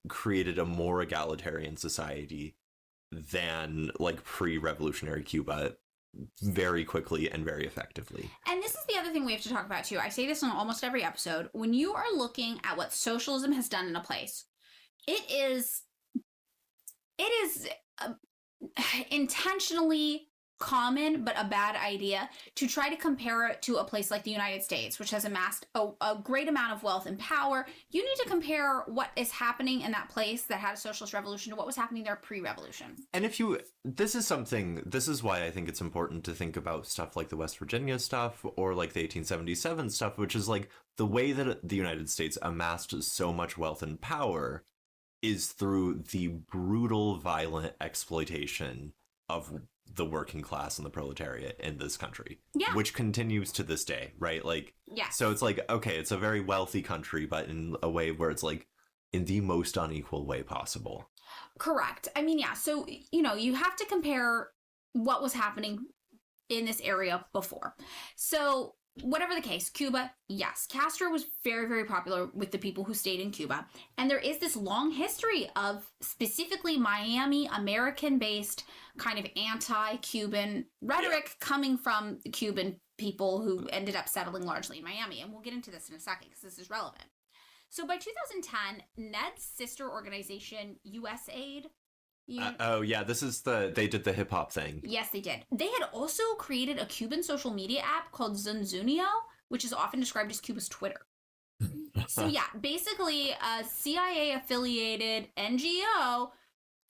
created a more egalitarian society than like pre-revolutionary Cuba very quickly and very effectively. And this is the other thing we have to talk about too. I say this on almost every episode. When you are looking at what socialism has done in a place, it is intentionally common but a bad idea to try to compare it to a place like the United States, which has amassed a great amount of wealth and power. You need to compare what is happening in that place that had a socialist revolution to what was happening there pre-revolution. And this is why I think it's important to think about stuff like the West Virginia stuff or like the 1877 stuff, which is like the way that the United States amassed so much wealth and power is through the brutal, violent exploitation of the working class and the proletariat in this country, which continues to this day, right? Like, so it's like, okay, it's a very wealthy country, but in a way where it's like in the most unequal way possible. Correct. I mean, yeah. So, you know, you have to compare what was happening in this area before. So whatever the case, Cuba, yes, Castro was very, very popular with the people who stayed in Cuba. And there is this long history of specifically Miami, American-based kind of anti-Cuban rhetoric coming from the Cuban people who ended up settling largely in Miami. And we'll get into this in a second because this is relevant. So by 2010, Ned's sister organization, USAID, they did the hip hop thing. Yes, they did. They had also created a Cuban social media app called Zunzunio, which is often described as Cuba's Twitter. So yeah, basically a CIA-affiliated NGO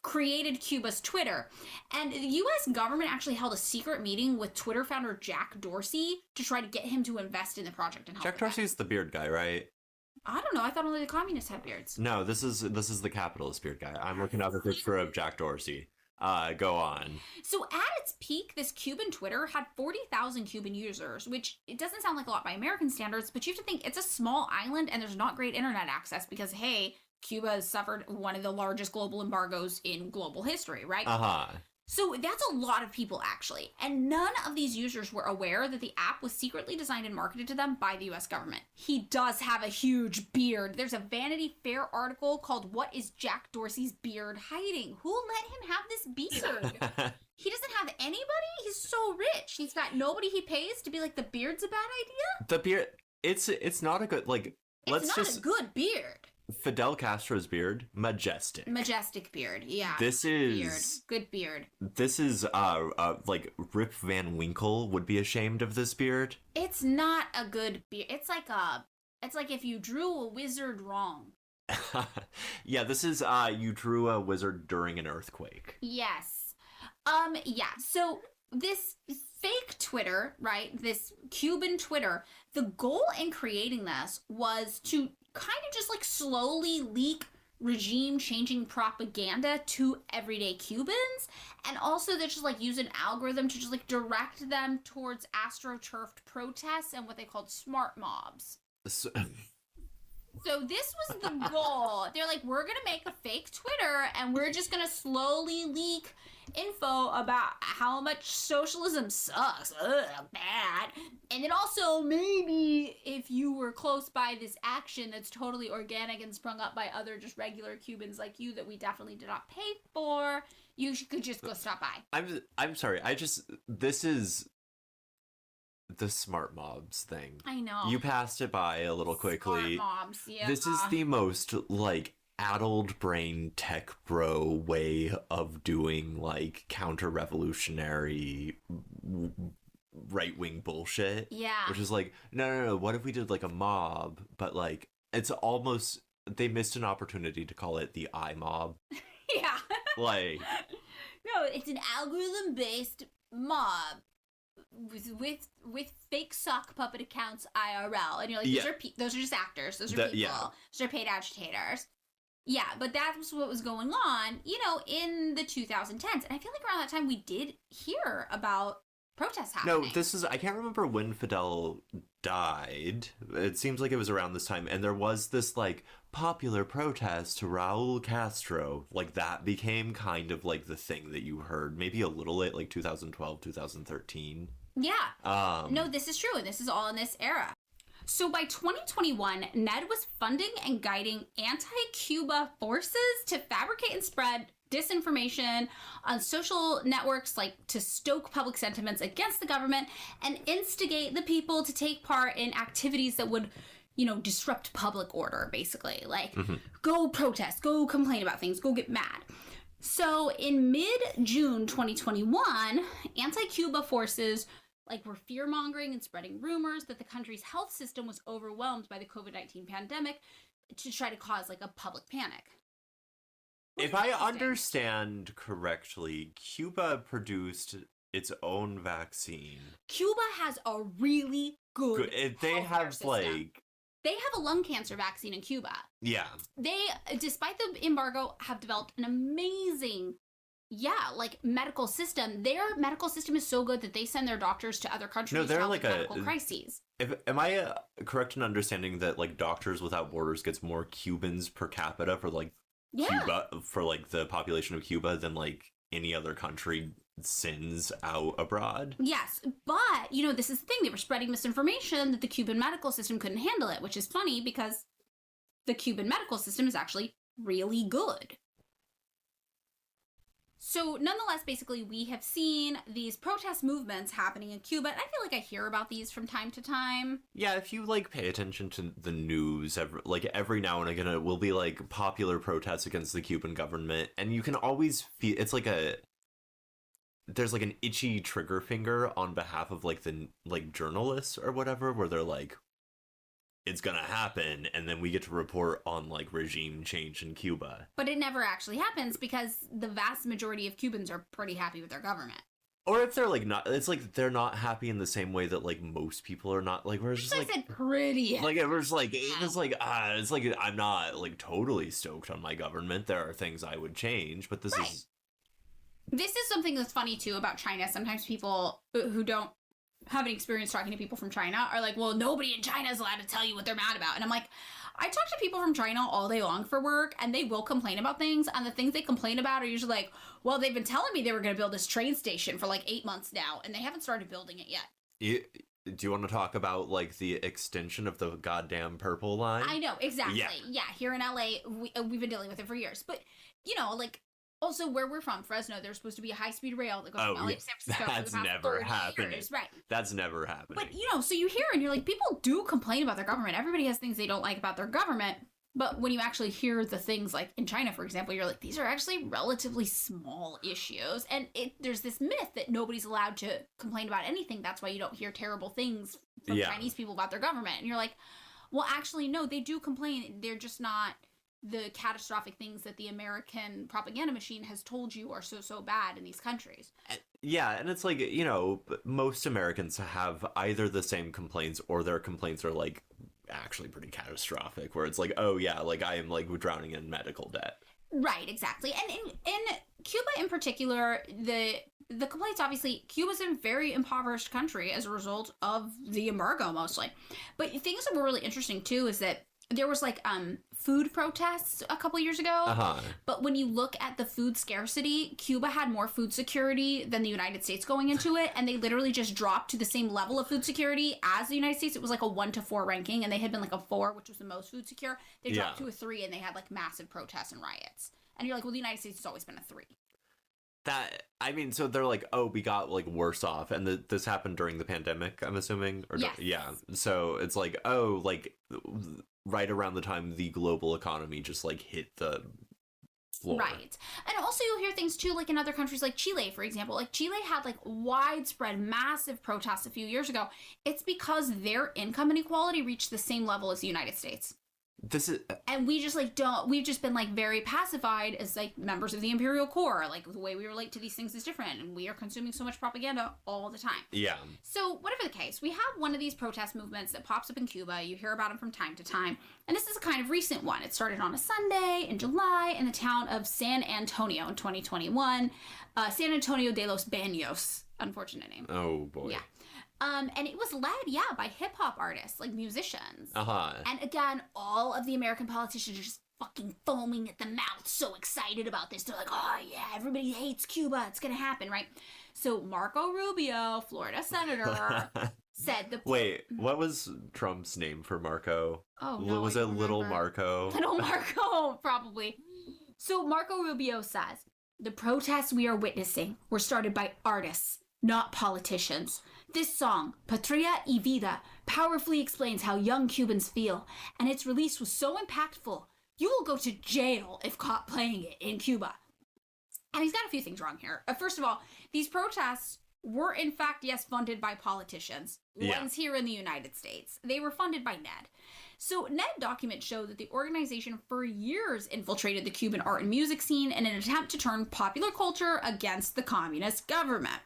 created Cuba's Twitter. And the U.S. government actually held a secret meeting with Twitter founder Jack Dorsey to try to get him to invest in the project and help. Jack Dorsey's the beard guy, right? I don't know. I thought only the communists had beards. No, this is the capitalist beard guy. I'm looking up a picture of Jack Dorsey. Go on. So at its peak, this Cuban Twitter had 40,000 Cuban users, which it doesn't sound like a lot by American standards, but you have to think it's a small island and there's not great internet access because, hey, Cuba has suffered one of the largest global embargoes in global history, right? Uh-huh. So that's a lot of people, actually. And none of these users were aware that the app was secretly designed and marketed to them by the US government. He does have a huge beard. There's a Vanity Fair article called "What is Jack Dorsey's Beard Hiding?" Who let him have this beard? He doesn't have anybody? He's so rich. He's got nobody he pays to be like, the beard's a bad idea? The beard, it's not a good, like, It's not a good beard. Fidel Castro's beard, majestic. Majestic beard, yeah. This is... Good beard. This is, like, Rip Van Winkle would be ashamed of this beard. It's not a good beard. It's like if you drew a wizard wrong. Yeah, this is, you drew a wizard during an earthquake. Yes. Yeah, so this fake Twitter, right, this Cuban Twitter, the goal in creating this was to kind of just like slowly leak regime changing propaganda to everyday Cubans, and also they just like use an algorithm to just like direct them towards astroturfed protests and what they called smart mobs. So this was the goal. They're like, we're gonna make a fake Twitter and we're just gonna slowly leak info about how much socialism sucks. Ugh, bad. And then also, maybe if you were close by this action that's totally organic and sprung up by other just regular Cubans like you that we definitely did not pay for, you could just go stop by. I'm sorry. This is the smart mobs thing. I know. You passed it by a little quickly. Smart mobs, yeah. This is the most, like, addled brain tech bro way of doing, like, counter-revolutionary right-wing bullshit. Yeah. Which is like, no, what if we did, like, a mob, but, like, it's almost, they missed an opportunity to call it the I-mob. Yeah. Like. No, it's an algorithm-based mob with fake sock puppet accounts IRL, and you're like, those are just actors, those are people, those are paid agitators. Yeah, but that's what was going on, in the 2010s, and I feel like around that time we did hear about protests happening. No, I can't remember when Fidel died. It seems like it was around this time, and there was this, like, popular protest to Raul Castro. Like, that became kind of, like, the thing that you heard, maybe a little late, like, 2012, 2013. Yeah. No, this is true, and this is all in this era. So by 2021, Ned was funding and guiding anti-Cuba forces to fabricate and spread disinformation on social networks, like to stoke public sentiments against the government and instigate the people to take part in activities that would, disrupt public order, basically. Like, go protest, go complain about things, go get mad. So in mid-June 2021, anti-Cuba forces were fear-mongering and spreading rumors that the country's health system was overwhelmed by the COVID-19 pandemic to try to cause a public panic. If I understand correctly, Cuba produced its own vaccine. Cuba has a really good They have system. They have a lung cancer vaccine in Cuba. Yeah. They, despite the embargo, have developed an amazing medical system. Their medical system is so good that they send their doctors to other countries to help with medical crises. Am I correct in understanding that Doctors Without Borders gets more Cubans per capita for Cuba, for the population of Cuba than any other country sends out abroad? Yes, but this is the thing, they were spreading misinformation that the Cuban medical system couldn't handle it, which is funny because the Cuban medical system is actually really good. So nonetheless, basically, we have seen these protest movements happening in Cuba, and I feel like I hear about these from time to time. Yeah, if you pay attention to the news, every now and again, it will be popular protests against the Cuban government, and you can always feel it's there's an itchy trigger finger on behalf of the journalists or whatever, where they're it's gonna happen, and then we get to report on regime change in Cuba. But it never actually happens because the vast majority of Cubans are pretty happy with their government. Or if they're like not, it's like they're not happy in the same way that like most people are not. Like we're just I said pretty. like it was like it's like I'm not like totally stoked on my government. There are things I would change, but this is something that's funny too about China. Sometimes people who don't have any experience talking to people from China are like, well, nobody in China is allowed to tell you what they're mad about. And I'm like, I talk to people from China all day long for work, and they will complain about things, and the things they complain about are usually like, well, they've been telling me they were going to build this train station for like 8 months now, and they haven't started building it yet. Do you want to talk about like the extension of the goddamn purple line? I know, exactly. Yeah, here in LA, we've been dealing with it for years. But, you know, like, also where we're from, Fresno, there's supposed to be a high-speed rail that goes from LA to San Francisco. That's never happening. Right. That's never happening. But, you know, so you hear and you're like, people do complain about their government. Everybody has things they don't like about their government. But when you actually hear the things like in China, for example, you're like, these are actually relatively small issues. And there's this myth that nobody's allowed to complain about anything. That's why you don't hear terrible things from Chinese people about their government. And you're like, well, actually, no, they do complain. They're just not the catastrophic things that the American propaganda machine has told you are so bad in these countries. Yeah, and it's like, you know, most Americans have either the same complaints or their complaints are like actually pretty catastrophic, where it's like, oh yeah, like I am like drowning in medical debt. Right, exactly. And in Cuba in particular, the complaints, obviously, Cuba's a very impoverished country as a result of the embargo mostly. But things that were really interesting too is that there was like food protests a couple years ago. But when you look at the food scarcity, Cuba had more food security than the United States going into it, and they literally just dropped to the same level of food security as the United States. It was like a 1 to 4 ranking, and they had been like a 4, which was the most food secure. They dropped to a 3, and they had like massive protests and riots. And you're like, well, the United States has always been a 3. That, I mean, so they're like, oh, we got like worse off, and this happened during the pandemic, I'm assuming? Or yes. Yeah. So it's like, oh, like right around the time the global economy just like hit the floor. Right. And also you'll hear things too, like in other countries like Chile, for example. Like Chile had like widespread, massive protests a few years ago. It's because their income inequality reached the same level as the United States. This is, and we just like we've just been like very pacified as like members of the imperial core. Like the way we relate to these things is different, and we are consuming so much propaganda all the time. Yeah. So whatever the case, we have one of these protest movements that pops up in Cuba. You hear about them from time to time, and this is a kind of recent one. It started on a Sunday in July in the town of San Antonio in 2021. San Antonio de los Baños, unfortunate name. Oh boy. Yeah. And it was led, by hip-hop artists, like musicians. And again, all of the American politicians are just fucking foaming at the mouth, so excited about this. They're like, oh yeah, everybody hates Cuba, it's gonna happen, right? So Marco Rubio, Florida senator, said the... Wait, what was Trump's name for Marco? Oh, no, was it Little Marco? Little Marco, probably. So Marco Rubio says, the protests we are witnessing were started by artists, not politicians. This song, Patria y Vida, powerfully explains how young Cubans feel, and its release was so impactful, you will go to jail if caught playing it in Cuba. And he's got a few things wrong here. First of all, these protests were in fact, yes, funded by politicians. Ones here in the United States. They were funded by NED. So NED documents show that the organization for years infiltrated the Cuban art and music scene in an attempt to turn popular culture against the communist government.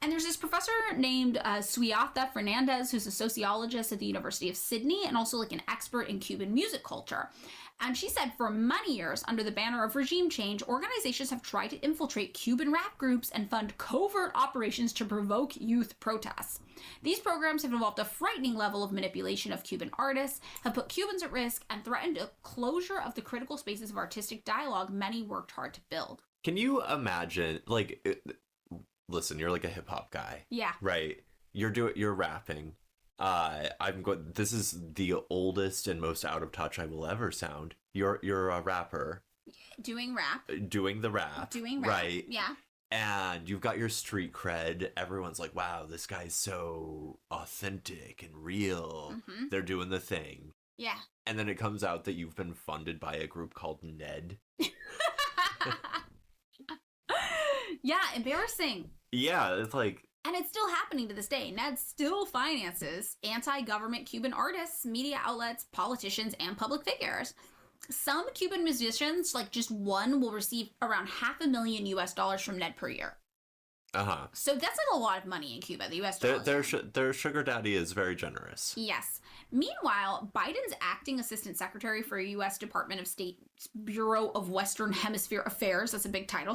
And there's this professor named Suiatha Fernandez, who's a sociologist at the University of Sydney and also like an expert in Cuban music culture. And she said for many years, under the banner of regime change, organizations have tried to infiltrate Cuban rap groups and fund covert operations to provoke youth protests. These programs have involved a frightening level of manipulation of Cuban artists, have put Cubans at risk, and threatened a closure of the critical spaces of artistic dialogue many worked hard to build. Can you imagine, like... Listen, you're like a hip hop guy. Yeah. Right. You're rapping. This is the oldest and most out of touch I will ever sound. You're a rapper. Doing rap. Doing the rap. Doing rap. Right. Yeah. And you've got your street cred. Everyone's like, wow, this guy's so authentic and real. Mm-hmm. They're doing the thing. Yeah. And then it comes out that you've been funded by a group called NED. Yeah, embarrassing. Yeah, it's like... And it's still happening to this day. NED still finances anti-government Cuban artists, media outlets, politicians, and public figures. Some Cuban musicians, like just one, will receive around $500,000 US from NED per year. So that's like a lot of money in Cuba. The U.S. Their sugar daddy is very generous. Yes. Meanwhile, Biden's acting assistant secretary for U.S. Department of State's Bureau of Western Hemisphere Affairs, that's a big title,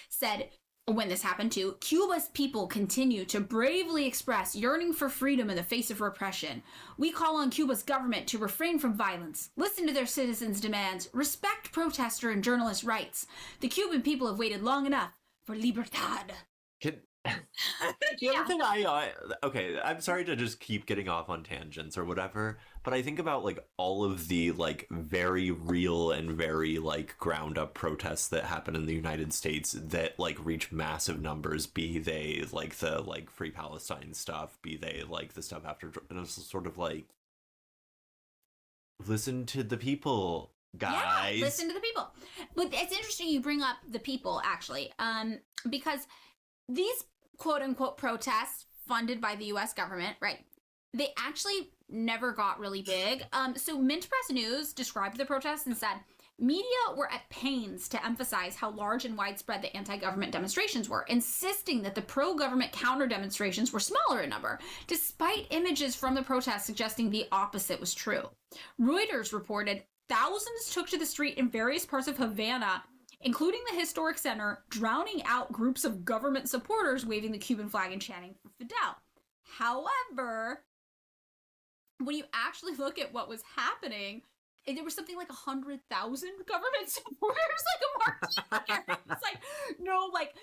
said when this happened too, Cuba's people continue to bravely express yearning for freedom in the face of repression. We call on Cuba's government to refrain from violence, listen to their citizens' demands, respect protester and journalist rights. The Cuban people have waited long enough for libertad. The other thing okay, I'm sorry to just keep getting off on tangents or whatever, but I think about like all of the like very real and very like ground up protests that happen in the United States that like reach massive numbers, be they like the like Free Palestine stuff, be they like the stuff after, and it's sort of like, listen to the people, guys. Yeah, listen to the people. But it's interesting you bring up the people, actually, because these quote-unquote protests funded by the U.S. government, right, they actually never got really big. So Mint Press News described the protests and said, media were at pains to emphasize how large and widespread the anti-government demonstrations were, insisting that the pro-government counter-demonstrations were smaller in number, despite images from the protests suggesting the opposite was true. Reuters reported thousands took to the street in various parts of Havana, including the historic center, drowning out groups of government supporters waving the Cuban flag and chanting for Fidel. However, when you actually look at what was happening, there was something like 100,000 government supporters, like a march. It's like, no, like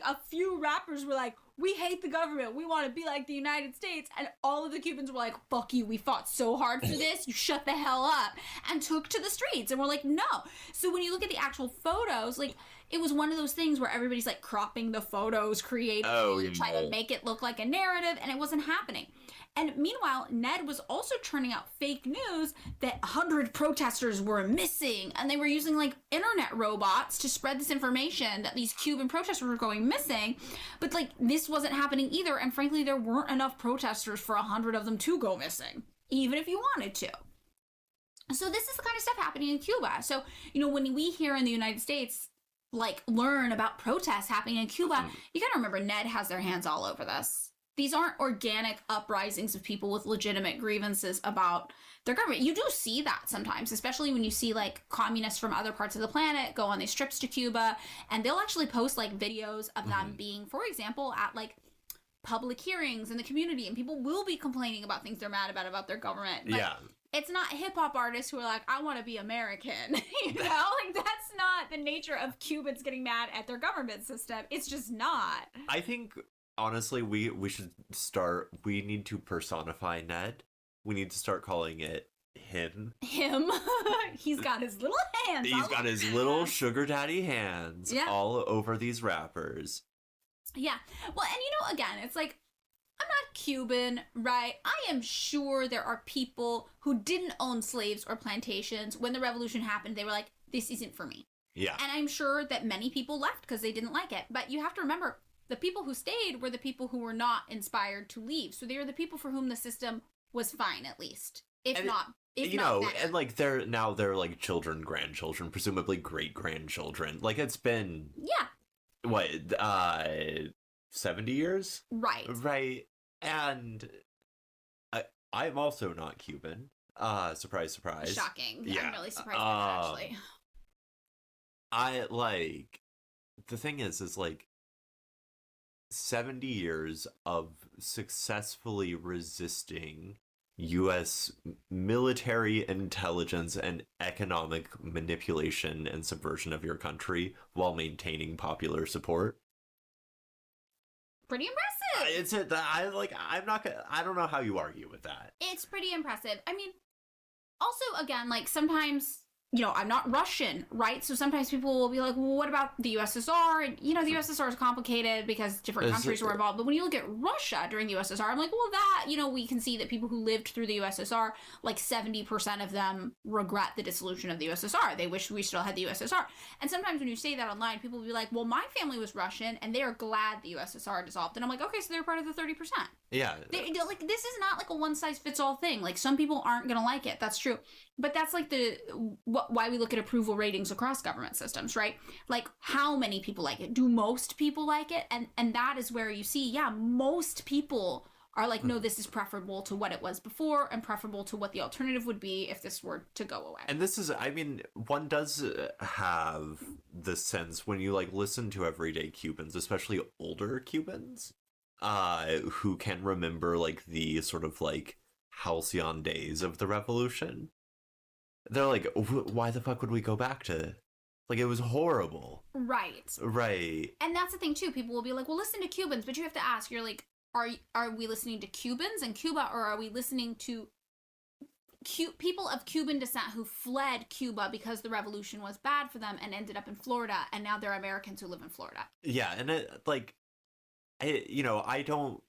a few rappers were like, we hate the government, we want to be like the United States, and all of the Cubans were like, fuck you, we fought so hard for this, you shut the hell up, and took to the streets, and we're like, no. So when you look at the actual photos, like, it was one of those things where everybody's like cropping the photos, creatively, trying to make it look like a narrative, and it wasn't happening. And meanwhile, Ned was also churning out fake news that 100 protesters were missing, and they were using like internet robots to spread this information that these Cuban protesters were going missing. But like this wasn't happening either, and frankly, there weren't enough protesters for 100 of them to go missing, even if you wanted to. So this is the kind of stuff happening in Cuba. So, you know, when we here in the United States like learn about protests happening in Cuba, you gotta remember Ned has their hands all over this. These aren't organic uprisings of people with legitimate grievances about their government. You do see that sometimes, especially when you see like communists from other parts of the planet go on these trips to Cuba, and they'll actually post like videos of them being, for example, at like public hearings in the community, and people will be complaining about things they're mad about their government. But it's not hip hop artists who are like, I want to be American. You know, like that's not the nature of Cubans getting mad at their government system. It's just not. I think honestly, we need to personify Ned. We need to start calling it him. He's got his little hands. He's got his little sugar daddy hands all over these rappers. Yeah. Well, and you know, again, it's like, I'm not Cuban, right? I am sure there are people who didn't own slaves or plantations. When the revolution happened, they were like, this isn't for me. Yeah. And I'm sure that many people left because they didn't like it. But you have to remember, the people who stayed were the people who were not inspired to leave. So they are the people for whom the system was fine, at least. If not better. And like they're like children, grandchildren, presumably great-grandchildren. Like it's been what 70 years? Right. And I'm also not Cuban. Surprise. Shocking. Yeah. I'm really surprised by that, actually. I like the thing is like 70 years of successfully resisting U.S. military intelligence and economic manipulation and subversion of your country while maintaining popular support. Pretty impressive. I don't know how you argue with that. It's pretty impressive. I mean, also, again, like sometimes, you know, I'm not Russian, right? So sometimes people will be like, well, what about the USSR? And, you know, the USSR is complicated because different countries were involved. But when you look at Russia during the USSR, I'm like, well, that, you know, we can see that people who lived through the USSR, like 70% of them regret the dissolution of the USSR. They wish we still had the USSR. And sometimes when you say that online, people will be like, well, my family was Russian and they are glad the USSR dissolved. And I'm like, okay, so they're part of the 30%. Yeah. Like, this is not like a one-size-fits-all thing. Like, some people aren't going to like it. That's true. But that's like what why we look at approval ratings across government systems, right? Like, how many people like it? Do most people like it? And that is where you see, yeah, most people are like, no, this is preferable to what it was before and preferable to what the alternative would be if this were to go away. And this is, I mean, one does have the sense when you like listen to everyday Cubans, especially older Cubans, who can remember like the sort of like halcyon days of the revolution. They're like, why the fuck would we go back to? Like, it was horrible. Right. Right. And that's the thing too. People will be like, well, listen to Cubans, but you have to ask, you're like, are we listening to Cubans in Cuba, or are we listening to people of Cuban descent who fled Cuba because the revolution was bad for them and ended up in Florida, and now they're Americans who live in Florida? Yeah, and I don't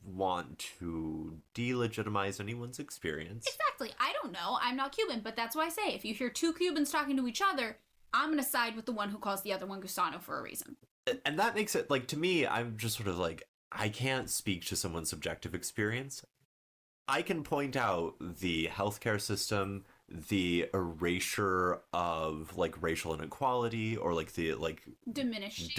want to delegitimize anyone's experience. Exactly. I don't know. I'm not Cuban, but that's why I say if you hear two Cubans talking to each other, I'm going to side with the one who calls the other one Gusano for a reason. And that makes it, like, to me, I'm just sort of like, I can't speak to someone's subjective experience. I can point out the healthcare system, the erasure of like racial inequality, or like the like diminution,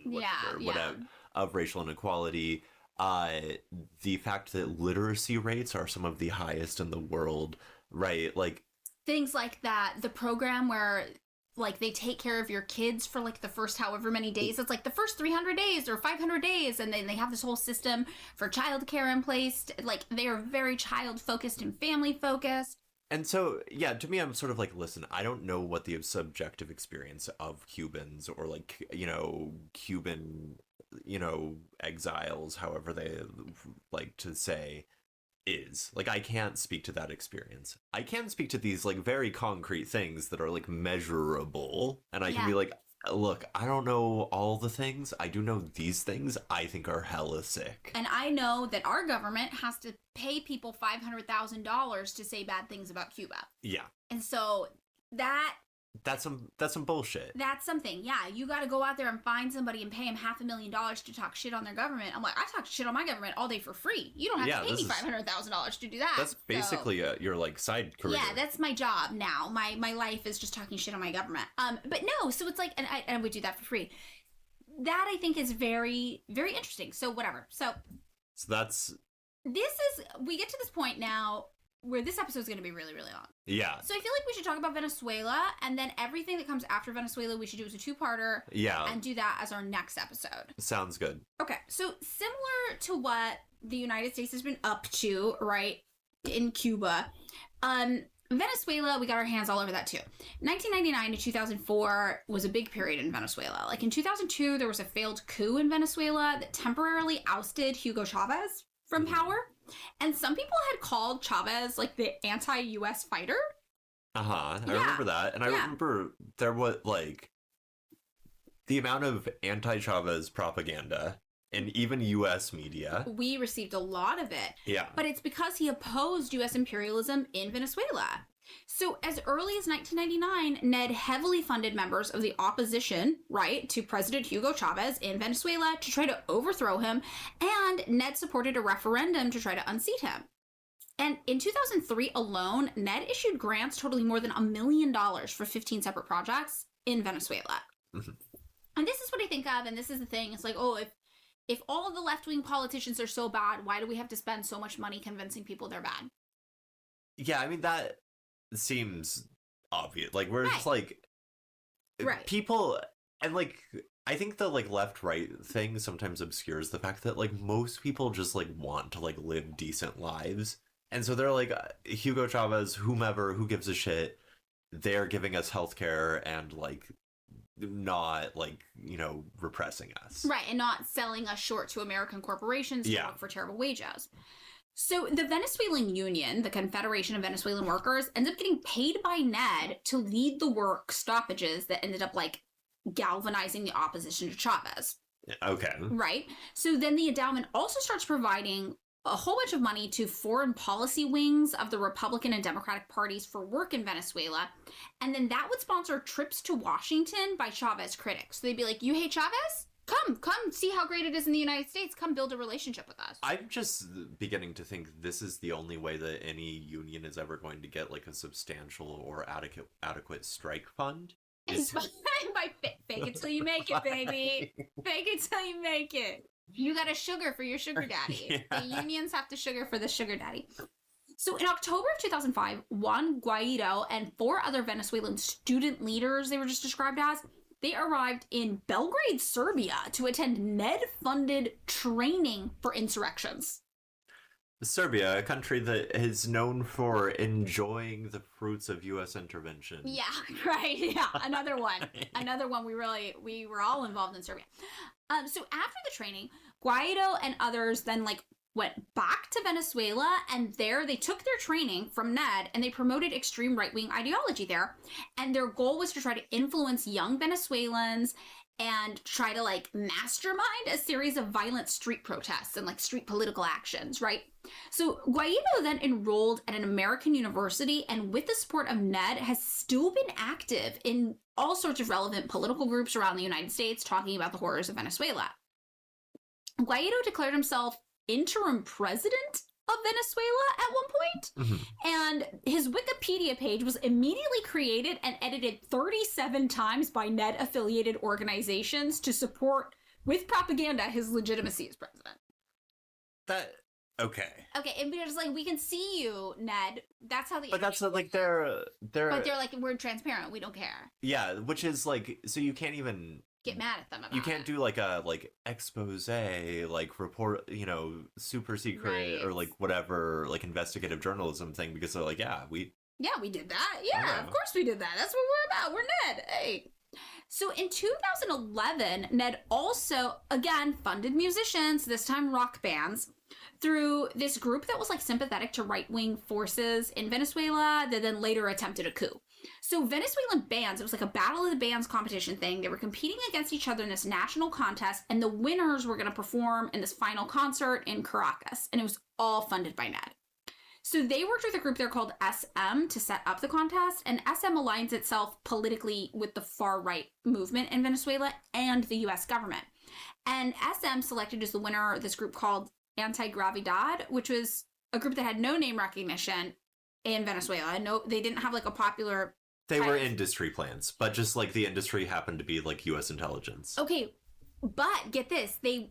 whatever of racial inequality. The fact that literacy rates are some of the highest in the world, right? Like things like that. The program where like they take care of your kids for like the first however many days. It's like the first 300 days or 500 days. And then they have this whole system for childcare in place. Like they are very child focused and family focused. And so, yeah, to me, I'm sort of like, listen, I don't know what the subjective experience of Cubans or like, Cuban, exiles, however they like to say, is. Like, I can't speak to that experience. I can speak to these like very concrete things that are like measurable, and I can be like, look, I don't know all the things. I do know these things I think are hella sick. And I know that our government has to pay people $500,000 to say bad things about Cuba. Yeah. And so that's some bullshit. That's something. Yeah, you got to go out there and find somebody and pay him $500,000 to talk shit on their government. I'm like, I talk shit on my government all day for free. You don't have to pay me $500,000 to do that. That's basically your like side career. Yeah, that's my job now. My life is just talking shit on my government. But no, so it's like, and I would do that for free. That I think is very, very interesting. So whatever. So we get to this point now where this episode is going to be really, really long. Yeah. So I feel like we should talk about Venezuela, and then everything that comes after Venezuela we should do as a two-parter. Yeah. And do that as our next episode. Sounds good. Okay, so similar to what the United States has been up to, right, in Cuba, Venezuela, we got our hands all over that too. 1999 to 2004 was a big period in Venezuela. Like in 2002, there was a failed coup in Venezuela that temporarily ousted Hugo Chavez from power. And some people had called Chavez like the anti-US fighter. I remember that. And I remember there was like the amount of anti-Chavez propaganda in even US media. We received a lot of it. Yeah. But it's because he opposed US imperialism in Venezuela. So as early as 1999, Ned heavily funded members of the opposition, right, to President Hugo Chavez in Venezuela to try to overthrow him, and Ned supported a referendum to try to unseat him. And in 2003 alone, Ned issued grants totaling more than $1 million for 15 separate projects in Venezuela. Mm-hmm. And this is what I think of, and this is the thing, it's like, oh, if all of the left-wing politicians are so bad, why do we have to spend so much money convincing people they're bad? Yeah, I mean, that seems obvious. Like, we're just like people, and like I think the like left right thing sometimes obscures the fact that like most people just like want to like live decent lives, and so they're like Hugo Chavez, whomever, who gives a shit, they're giving us healthcare and like not like repressing us, right, and not selling us short to American corporations to work for terrible wages. So the Venezuelan Union, the Confederation of Venezuelan Workers, ends up getting paid by Ned to lead the work stoppages that ended up like galvanizing the opposition to Chavez. Okay. Right. So then the endowment also starts providing a whole bunch of money to foreign policy wings of the Republican and Democratic parties for work in Venezuela. And then that would sponsor trips to Washington by Chavez critics. So they'd be like, you hate Chavez? Come see how great it is in the United States. Come build a relationship with us. I'm just beginning to think this is the only way that any union is ever going to get like a substantial or adequate strike fund. It's by fake it till you make it, baby. Fake it till you make it. You got a sugar for your sugar daddy. Yeah. The unions have to sugar for the sugar daddy. So in October of 2005, Juan Guaido and 4 other Venezuelan student leaders, they were just described as, they arrived in Belgrade, Serbia to attend NED-funded training for insurrections. Serbia, a country that is known for enjoying the fruits of U.S. intervention. Yeah, right. Yeah, another one. Another one we were all involved in Serbia. So after the training, Guaido and others then went back to Venezuela, and there they took their training from NED and they promoted extreme right-wing ideology there. And their goal was to try to influence young Venezuelans and try to mastermind a series of violent street protests and street political actions, right? So Guaido then enrolled at an American university, and with the support of NED has still been active in all sorts of relevant political groups around the United States talking about the horrors of Venezuela. Guaido declared himself interim president of Venezuela at one point, and his Wikipedia page was immediately created and edited 37 times by NED-affiliated organizations to support, with propaganda, his legitimacy as president. Okay, and we're just we can see you, Ned. That's how the. But that's they're. But they're we're transparent. We don't care. Yeah, which is so you can't even get mad at them about you can't it. do a expose, report, super secret, Right. or whatever, investigative journalism thing, because they're we did that. Yeah, of course we did that. That's what we're about. We're Ned. Hey. So in 2011, Ned also, again, funded musicians, this time rock bands, through this group that was sympathetic to right-wing forces in Venezuela that then later attempted a coup. So Venezuelan bands, it was a battle of the bands competition thing. They were competing against each other in this national contest, and the winners were going to perform in this final concert in Caracas, and it was all funded by NED. So they worked with a group there called SM to set up the contest, and SM aligns itself politically with the far-right movement in Venezuela and the U.S. government. And SM selected as the winner this group called Anti-Gravidad, which was a group that had no name recognition in Venezuela. No, they didn't have a popular... They were industry plants, but just the industry happened to be U.S. intelligence. Okay, but get this, they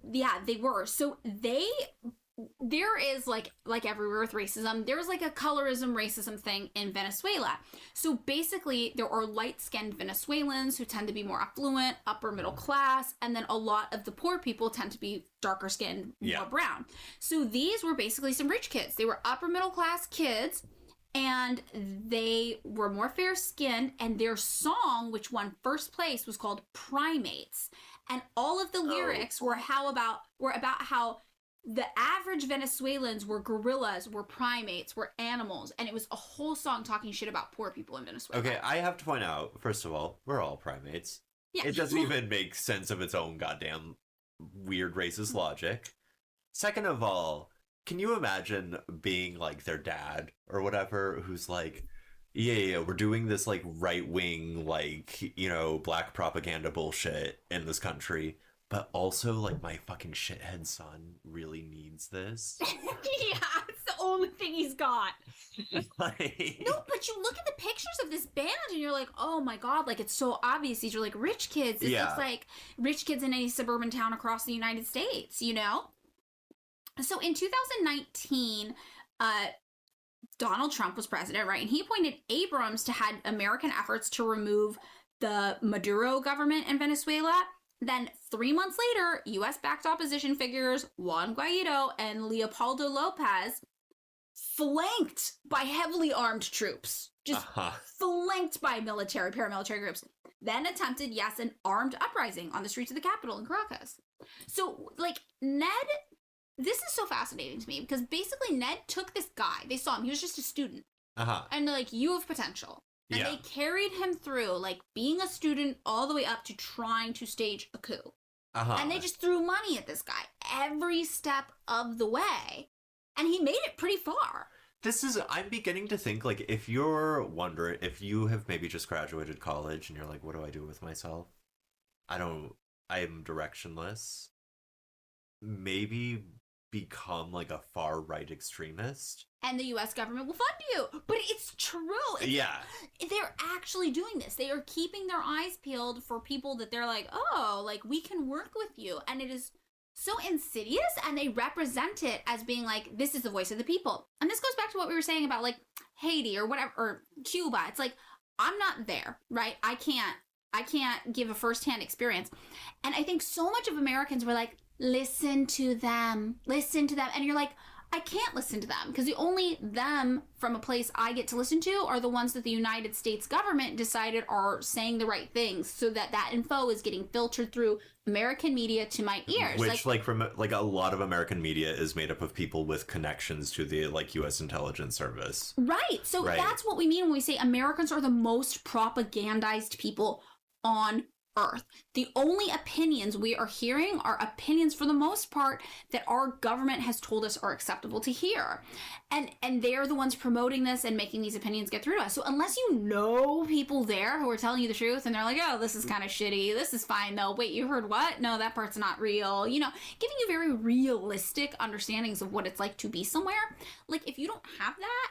were. So there is like everywhere with racism, there's a colorism racism thing in Venezuela. So basically there are light-skinned Venezuelans who tend to be more affluent, upper middle class, and then a lot of the poor people tend to be darker skinned, more brown. So these were basically some rich kids. They were upper middle class kids, and they were more fair skinned, and their song, which won first place, was called Primates. And all of the lyrics were about how the average Venezuelans were gorillas, were primates, were animals, and it was a whole song talking shit about poor people in Venezuela. Okay, I have to point out, first of all, we're all primates. Yeah. It doesn't even make sense of its own goddamn weird racist logic. Second of all, can you imagine being their dad or whatever, who's yeah, we're doing this right-wing, black propaganda bullshit in this country, but also my fucking shithead son really needs this. Yeah, it's the only thing he's got. No, but you look at the pictures of this band and you're oh my god, it's so obvious these are rich kids. This looks like rich kids in any suburban town across the United States, So in 2019, Donald Trump was president, right? And he appointed Abrams to head American efforts to remove the Maduro government in Venezuela. Then 3 months later, U.S.-backed opposition figures Juan Guaido and Leopoldo Lopez, flanked by heavily armed troops, just flanked by paramilitary groups, then attempted, an armed uprising on the streets of the capital in Caracas. So, Ned... This is so fascinating to me because basically Ned took this guy. They saw him. He was just a student. And they're you have potential. And they carried him through, being a student all the way up to trying to stage a coup. And they just threw money at this guy every step of the way. And he made it pretty far. I'm beginning to think, if you're wondering, if you have maybe just graduated college and you're what do I do with myself? I don't I am directionless, maybe become like a far right extremist. And the US government will fund you. But it's true. Yeah. They're actually doing this. They are keeping their eyes peeled for people that they're like, oh, like, we can work with you. And it is so insidious, and they represent it as being like, this is the voice of the people. And this goes back to what we were saying about, like, Haiti or whatever, or Cuba. It's like, I'm not there, right? I can't give a firsthand experience. And I think so much of Americans were like, listen to them. And you're like, I can't listen to them, because the only them from a place I get to listen to are the ones that the United States government decided are saying the right things, so that info is getting filtered through American media to my ears. Which, like from like a lot of American media is made up of people with connections to the like U.S. intelligence service. Right. So that's what we mean when we say Americans are the most propagandized people on Earth. The only opinions we are hearing are opinions, for the most part, that our government has told us are acceptable to hear. And they're the ones promoting this and making these opinions get through to us. So unless you know people there who are telling you the truth and they're like, oh, this is kind of shitty, this is fine though, wait, you heard what? No, that part's not real. You know, giving you very realistic understandings of what it's like to be somewhere. Like, if you don't have that,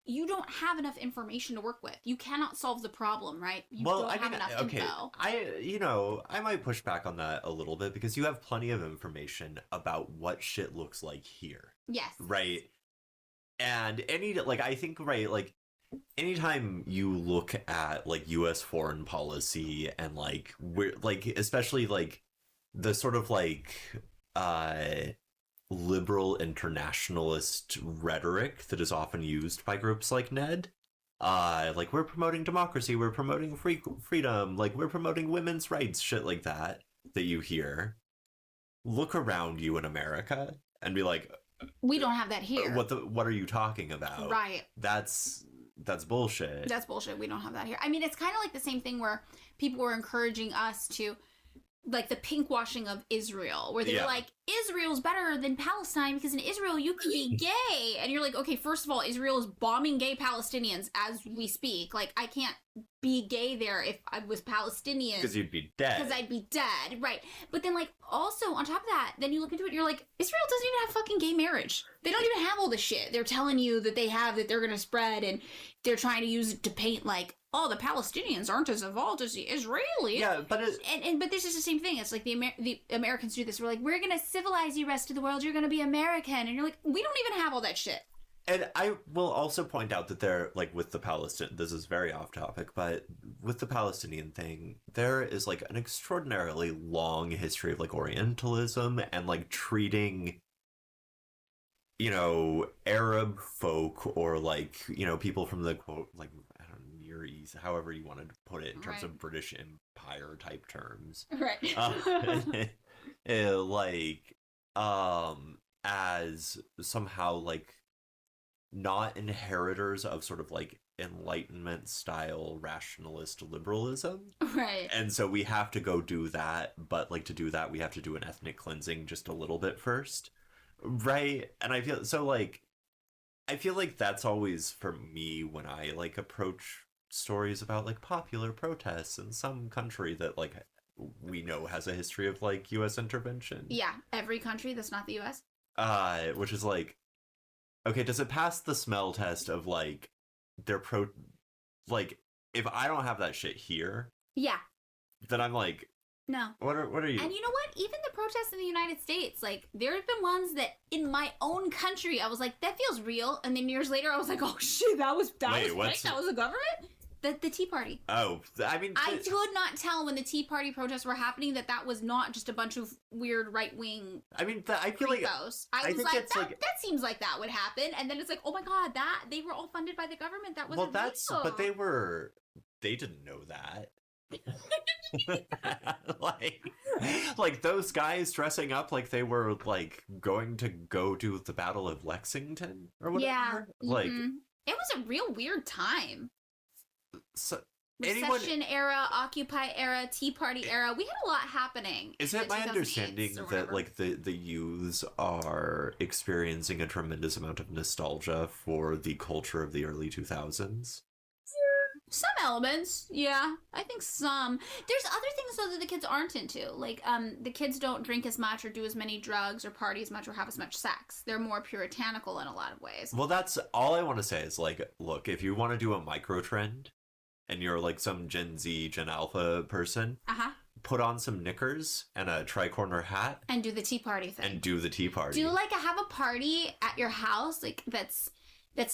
you don't have enough information to work with. You cannot solve the problem, right? You don't have enough info. I might push back on that a little bit, because you have plenty of information about what shit looks like here. Yes. Right. And I think, right, like, anytime you look at, like, U.S. foreign policy and, like, we're, like, especially, like, the sort of, like, liberal internationalist rhetoric that is often used by groups like Ned. Like, we're promoting democracy, we're promoting freedom, like, we're promoting women's rights, shit like that you hear. Look around you in America and be like, we don't have that here. What are you talking about? Right. That's bullshit. That's bullshit. We don't have that here. I mean, it's kind of like the same thing where people were encouraging us to, like, the pink washing of Israel, where they were like, Israel's better than Palestine because in Israel you can be gay. And you're like, okay, first of all, Israel is bombing gay Palestinians as we speak. Like, I can't be gay there if I was Palestinian. Because you'd be dead. Because I'd be dead, right. But then, like, also, on top of that, then you look into it and you're like, Israel doesn't even have fucking gay marriage. They don't even have all this shit they're telling you that they have, that they're going to spread, and they're trying to use it to paint, like, oh, the Palestinians aren't as evolved as the Israelis. Yeah, but but this is the same thing. It's like the Americans do this. We're like, we're going to civilize you, rest of the world. You're going to be American. And you're like, we don't even have all that shit. And I will also point out that they're, like, with the Palestinian, this is very off topic, but with the Palestinian thing, there is, like, an extraordinarily long history of, like, Orientalism and, like, treating, you know, Arab folk or, like, you know, people from the, quote, like, I don't know, Near East, however you want to put it in terms of British Empire type terms. Right. Like, as somehow, like, not inheritors of sort of, like, Enlightenment style rationalist liberalism. Right. And so we have to go do that, but, like, to do that we have to do an ethnic cleansing just a little bit first. Right? And I feel like that's always, for me, when I, like, approach stories about, like, popular protests in some country that, like, we know has a history of, like, US intervention. Yeah, every country that's not the US. Which is like, okay, does it pass the smell test of, like, like, if I don't have that shit here, yeah, then I'm like, no. What are you? And you know what? Even the protests in the United States, like, there have been ones that in my own country, I was like, that feels real. And then years later, I was like, oh shit, that was right. That was the government? The Tea Party. Oh, I mean, I could not tell when the Tea Party protests were happening that was not just a bunch of weird right-wing. I mean, I feel like I was like, that seems like that would happen, and then it's like, oh my god, that they were all funded by the government. That wasn't real. But they didn't know that. like those guys dressing up like they were, like, going to go do the Battle of Lexington or whatever. Yeah, like, it was a real weird time. So Recession era, Occupy era, Tea Party era. We had a lot happening. Is it my understanding that, like, the youths are experiencing a tremendous amount of nostalgia for the culture of the early 2000s? Some elements, yeah. I think some. There's other things though that the kids aren't into. Like, the kids don't drink as much or do as many drugs or party as much or have as much sex. They're more puritanical in a lot of ways. Well, that's all I want to say is, like, look, if you want to do a micro trend and you're like some Gen Z, Gen Alpha person, put on some knickers and a tri-corner hat. And do the tea party thing. And do the tea party. Do, like, have a party at your house, like, that's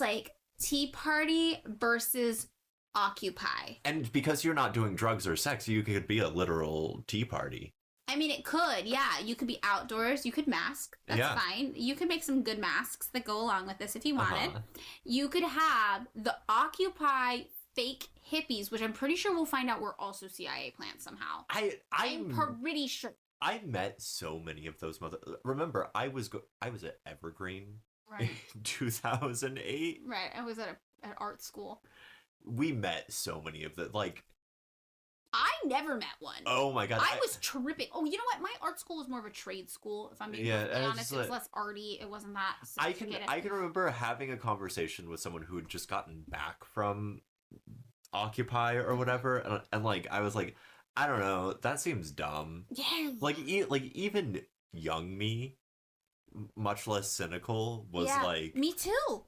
like tea party versus Occupy. And because you're not doing drugs or sex, you could be a literal tea party. I mean, it could, yeah. You could be outdoors. You could mask. That's fine. You could make some good masks that go along with this if you wanted. You could have the Occupy fake hippies, which I'm pretty sure we'll find out were also CIA plants somehow. I'm pretty sure. I met so many of those Remember, I was at Evergreen in 2008. Right. I was at art school. We met so many of them. Like, I never met one. Oh my god. I was tripping. Oh, you know what? My art school was more of a trade school, if I'm being perfectly honest. It was less arty. It wasn't that sophisticated. I can remember having a conversation with someone who had just gotten back from Occupy or whatever, and like, I was like, I don't know, that seems dumb. Yeah. Like, even young me, much less cynical, was like... Me too.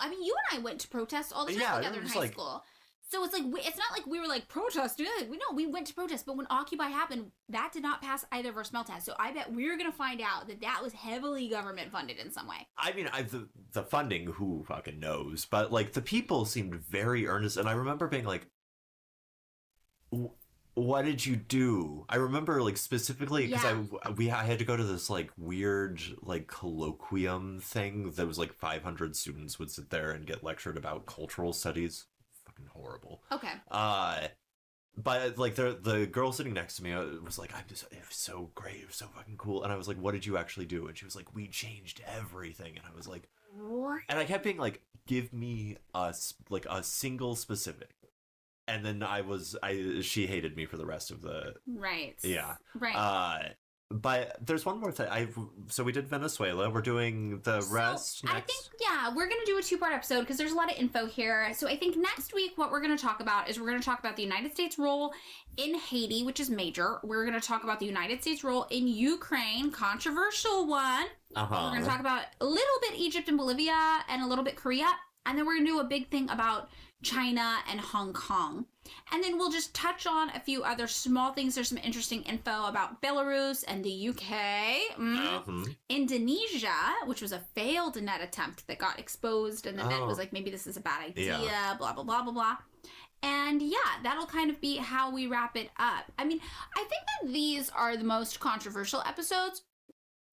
I mean, you and I went to protest all the time together in high school. So it's like, it's not like we were like, protest, we went to protest, but when Occupy happened, that did not pass either of our smell tests. So I bet we're going to find out that was heavily government funded in some way. I mean, the funding, who fucking knows? But, like, the people seemed very earnest, and I remember being like, what did you do? I remember, like, specifically, because I had to go to this, like, weird, like, colloquium thing that was, like, 500 students would sit there and get lectured about cultural studies. Fucking horrible. Okay. But, like, the girl sitting next to me was like, it was so great, it was so fucking cool. And I was like, what did you actually do? And she was like, we changed everything. And I was like, what? And I kept being like, give me a single specific. And then she hated me for the rest of the... Right. Yeah. Right. But there's one more thing. So we did Venezuela. We're doing the rest next. I think, we're going to do a 2-part episode because there's a lot of info here. So I think next week what we're going to talk about is we're going to talk about the United States role in Haiti, which is major. We're going to talk about the United States role in Ukraine, controversial one. We're going to talk about a little bit Egypt and Bolivia and a little bit Korea. And then we're going to do a big thing about China and Hong Kong. And then we'll just touch on a few other small things. There's some interesting info about Belarus and the UK. Indonesia, which was a failed net attempt that got exposed. And the net was like, maybe this is a bad idea, blah, blah, blah, blah, blah. And that'll kind of be how we wrap it up. I mean, I think that these are the most controversial episodes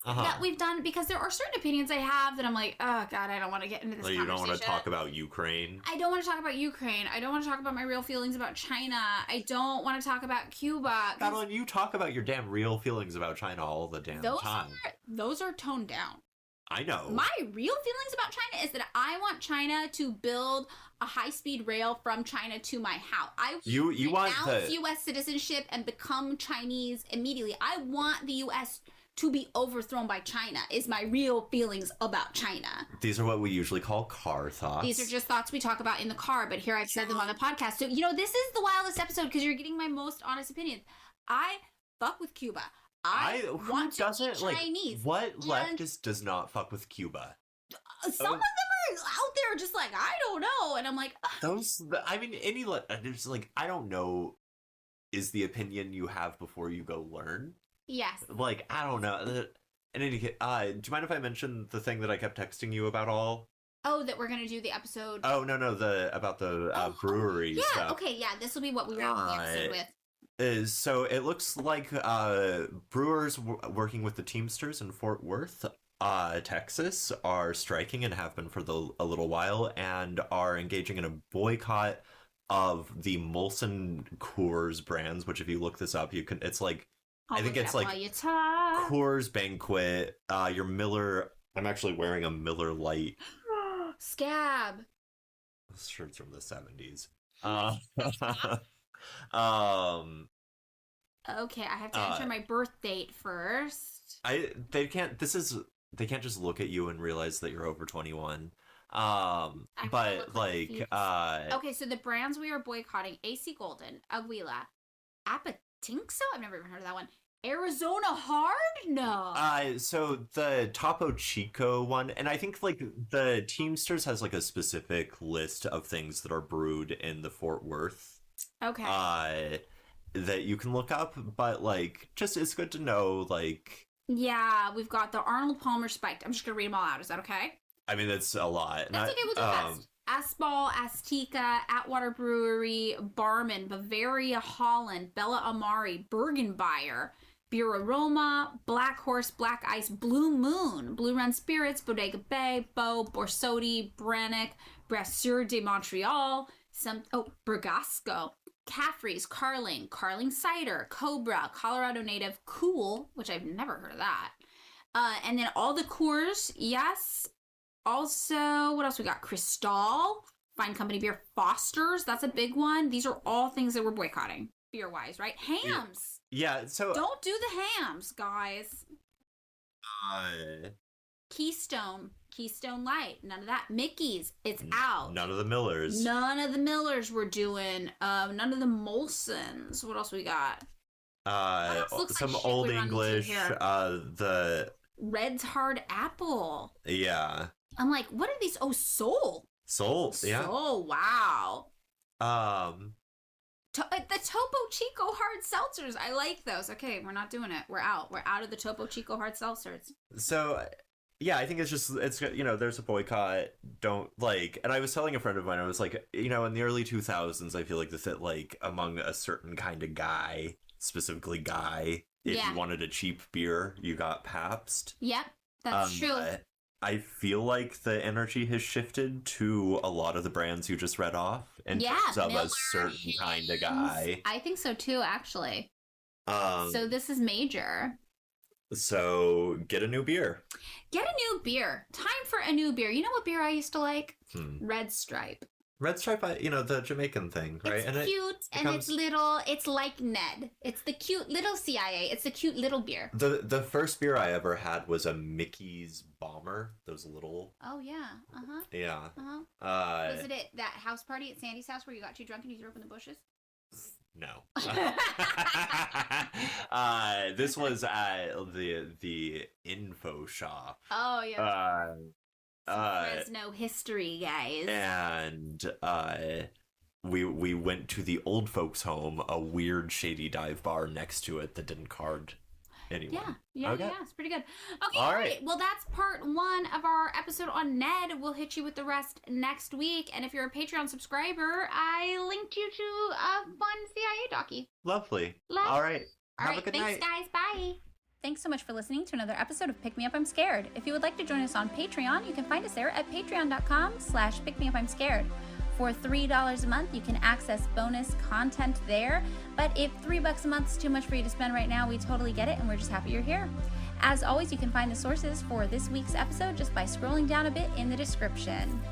that we've done, because there are certain opinions I have that I'm like, oh god, I don't want to get into this conversation. You don't want to talk about Ukraine? I don't want to talk about Ukraine. I don't want to talk about my real feelings about China. I don't want to talk about Cuba. Madeline, you talk about your damn real feelings about China all the damn time. Those are toned down. I know. My real feelings about China is that I want China to build a high-speed rail from China to my house. You want renounce U.S. citizenship and become Chinese immediately. I want the U.S. to be overthrown by China is my real feelings about China. These are what we usually call car thoughts. These are just thoughts we talk about in the car, but here I've said them on the podcast. So, this is the wildest episode because you're getting my most honest opinions. I fuck with Cuba. I want to be Chinese. What leftist does not fuck with Cuba? Some of them are out there just like, I don't know. And I'm like... it's like, I don't know is the opinion you have before you go learn. Yes. Like, I don't know. In any case, do you mind if I mention the thing that I kept texting you about all? Oh, that we're going to do the episode... Oh, no, about the brewery stuff. Okay, this will be what we wrap the episode with. So it looks like brewers working with the Teamsters in Fort Worth, Texas, are striking and have been for a little while, and are engaging in a boycott of the Molson Coors brands, which if you look this up, it's like... I think it's like Coors Banquet, your Miller... I'm actually wearing a Miller Lite. Scab. This shirt's from the 70s. Okay, I have to enter my birth date first. They can't just look at you and realize that you're over 21. But like, okay, so the brands we are boycotting: AC Golden, Aguila, Apatinkso. I've never even heard of that one. Arizona Hard? No. So the Topo Chico one, and I think like the Teamsters has like a specific list of things that are brewed in the Fort Worth. Okay. That you can look up, but like, just it's good to know, like. Yeah, we've got the Arnold Palmer Spiked. I'm just gonna read them all out. Is that okay? I mean, that's a lot. That's okay. We'll do fast. Asbal, Azteca, Atwater Brewery, Barman, Bavaria, Holland, Bella Amari, Bergenbier, Beer Aroma, Black Horse, Black Ice, Blue Moon, Blue Run Spirits, Bodega Bay, Beau, Borsodi, Brannock, Brasseur de Montreal, Bergasco, Caffrey's, Carling Cider, Cobra, Colorado Native, Cool, which I've never heard of that. And then all the Coors, yes. Also, what else we got? Cristal, Fine Company Beer, Foster's, that's a big one. These are all things that we're boycotting, beer-wise, right? Hams. Yeah, so... Don't do the hams, guys. Keystone Light, none of that. Mickey's, it's out. None of the Millers. None of the Millers we're doing. None of the Molsons. What else we got? Some like Old English, the... Red's Hard Apple. Yeah. I'm like, what are these? Oh, Soul, yeah. Oh, wow. The Topo Chico hard seltzers. I like those. Okay, we're not doing it. We're out. We're out of the Topo Chico hard seltzers. So, yeah, I think it's you know, there's a boycott. Don't like, and I was telling a friend of mine, I was like, you know, in the early 2000s, I feel like this fit like among a certain kind of guy, specifically guy. If you wanted a cheap beer, you got Pabst. Yep, that's true. I feel like the energy has shifted to a lot of the brands you just read off in terms of a certain kind of guy. I think so too, actually. So this is major. So get a new beer. Get a new beer. Time for a new beer. You know what beer I used to like? Red Stripe. Red Stripe, you know, the Jamaican thing, right? It's cute, and it's little. It's like Ned. It's the cute little CIA. It's the cute little beer. The first beer I ever had was a Mickey's Bomber. Those little... Oh, yeah. Uh-huh. Yeah. Uh-huh. Was it at that house party at Sandy's house where you got too drunk and you threw up in the bushes? No. This was at the info shop. Oh, yeah. Fresno history, guys. And we went to the old folks' home, a weird shady dive bar next to it that didn't card anyone. Yeah, it's pretty good. Okay, all right. Well, that's part 1 of our episode on Ned. We'll hit you with the rest next week. And if you're a Patreon subscriber, I linked you to a fun CIA docu. Lovely. All right. Have a good night. Thanks, guys. Bye. Thanks so much for listening to another episode of Pick Me Up, I'm Scared. If you would like to join us on Patreon, you can find us there at patreon.com/pickmeupimscared. For $3 a month, you can access bonus content there. But if $3 a month is too much for you to spend right now, we totally get it, and we're just happy you're here. As always, you can find the sources for this week's episode just by scrolling down a bit in the description.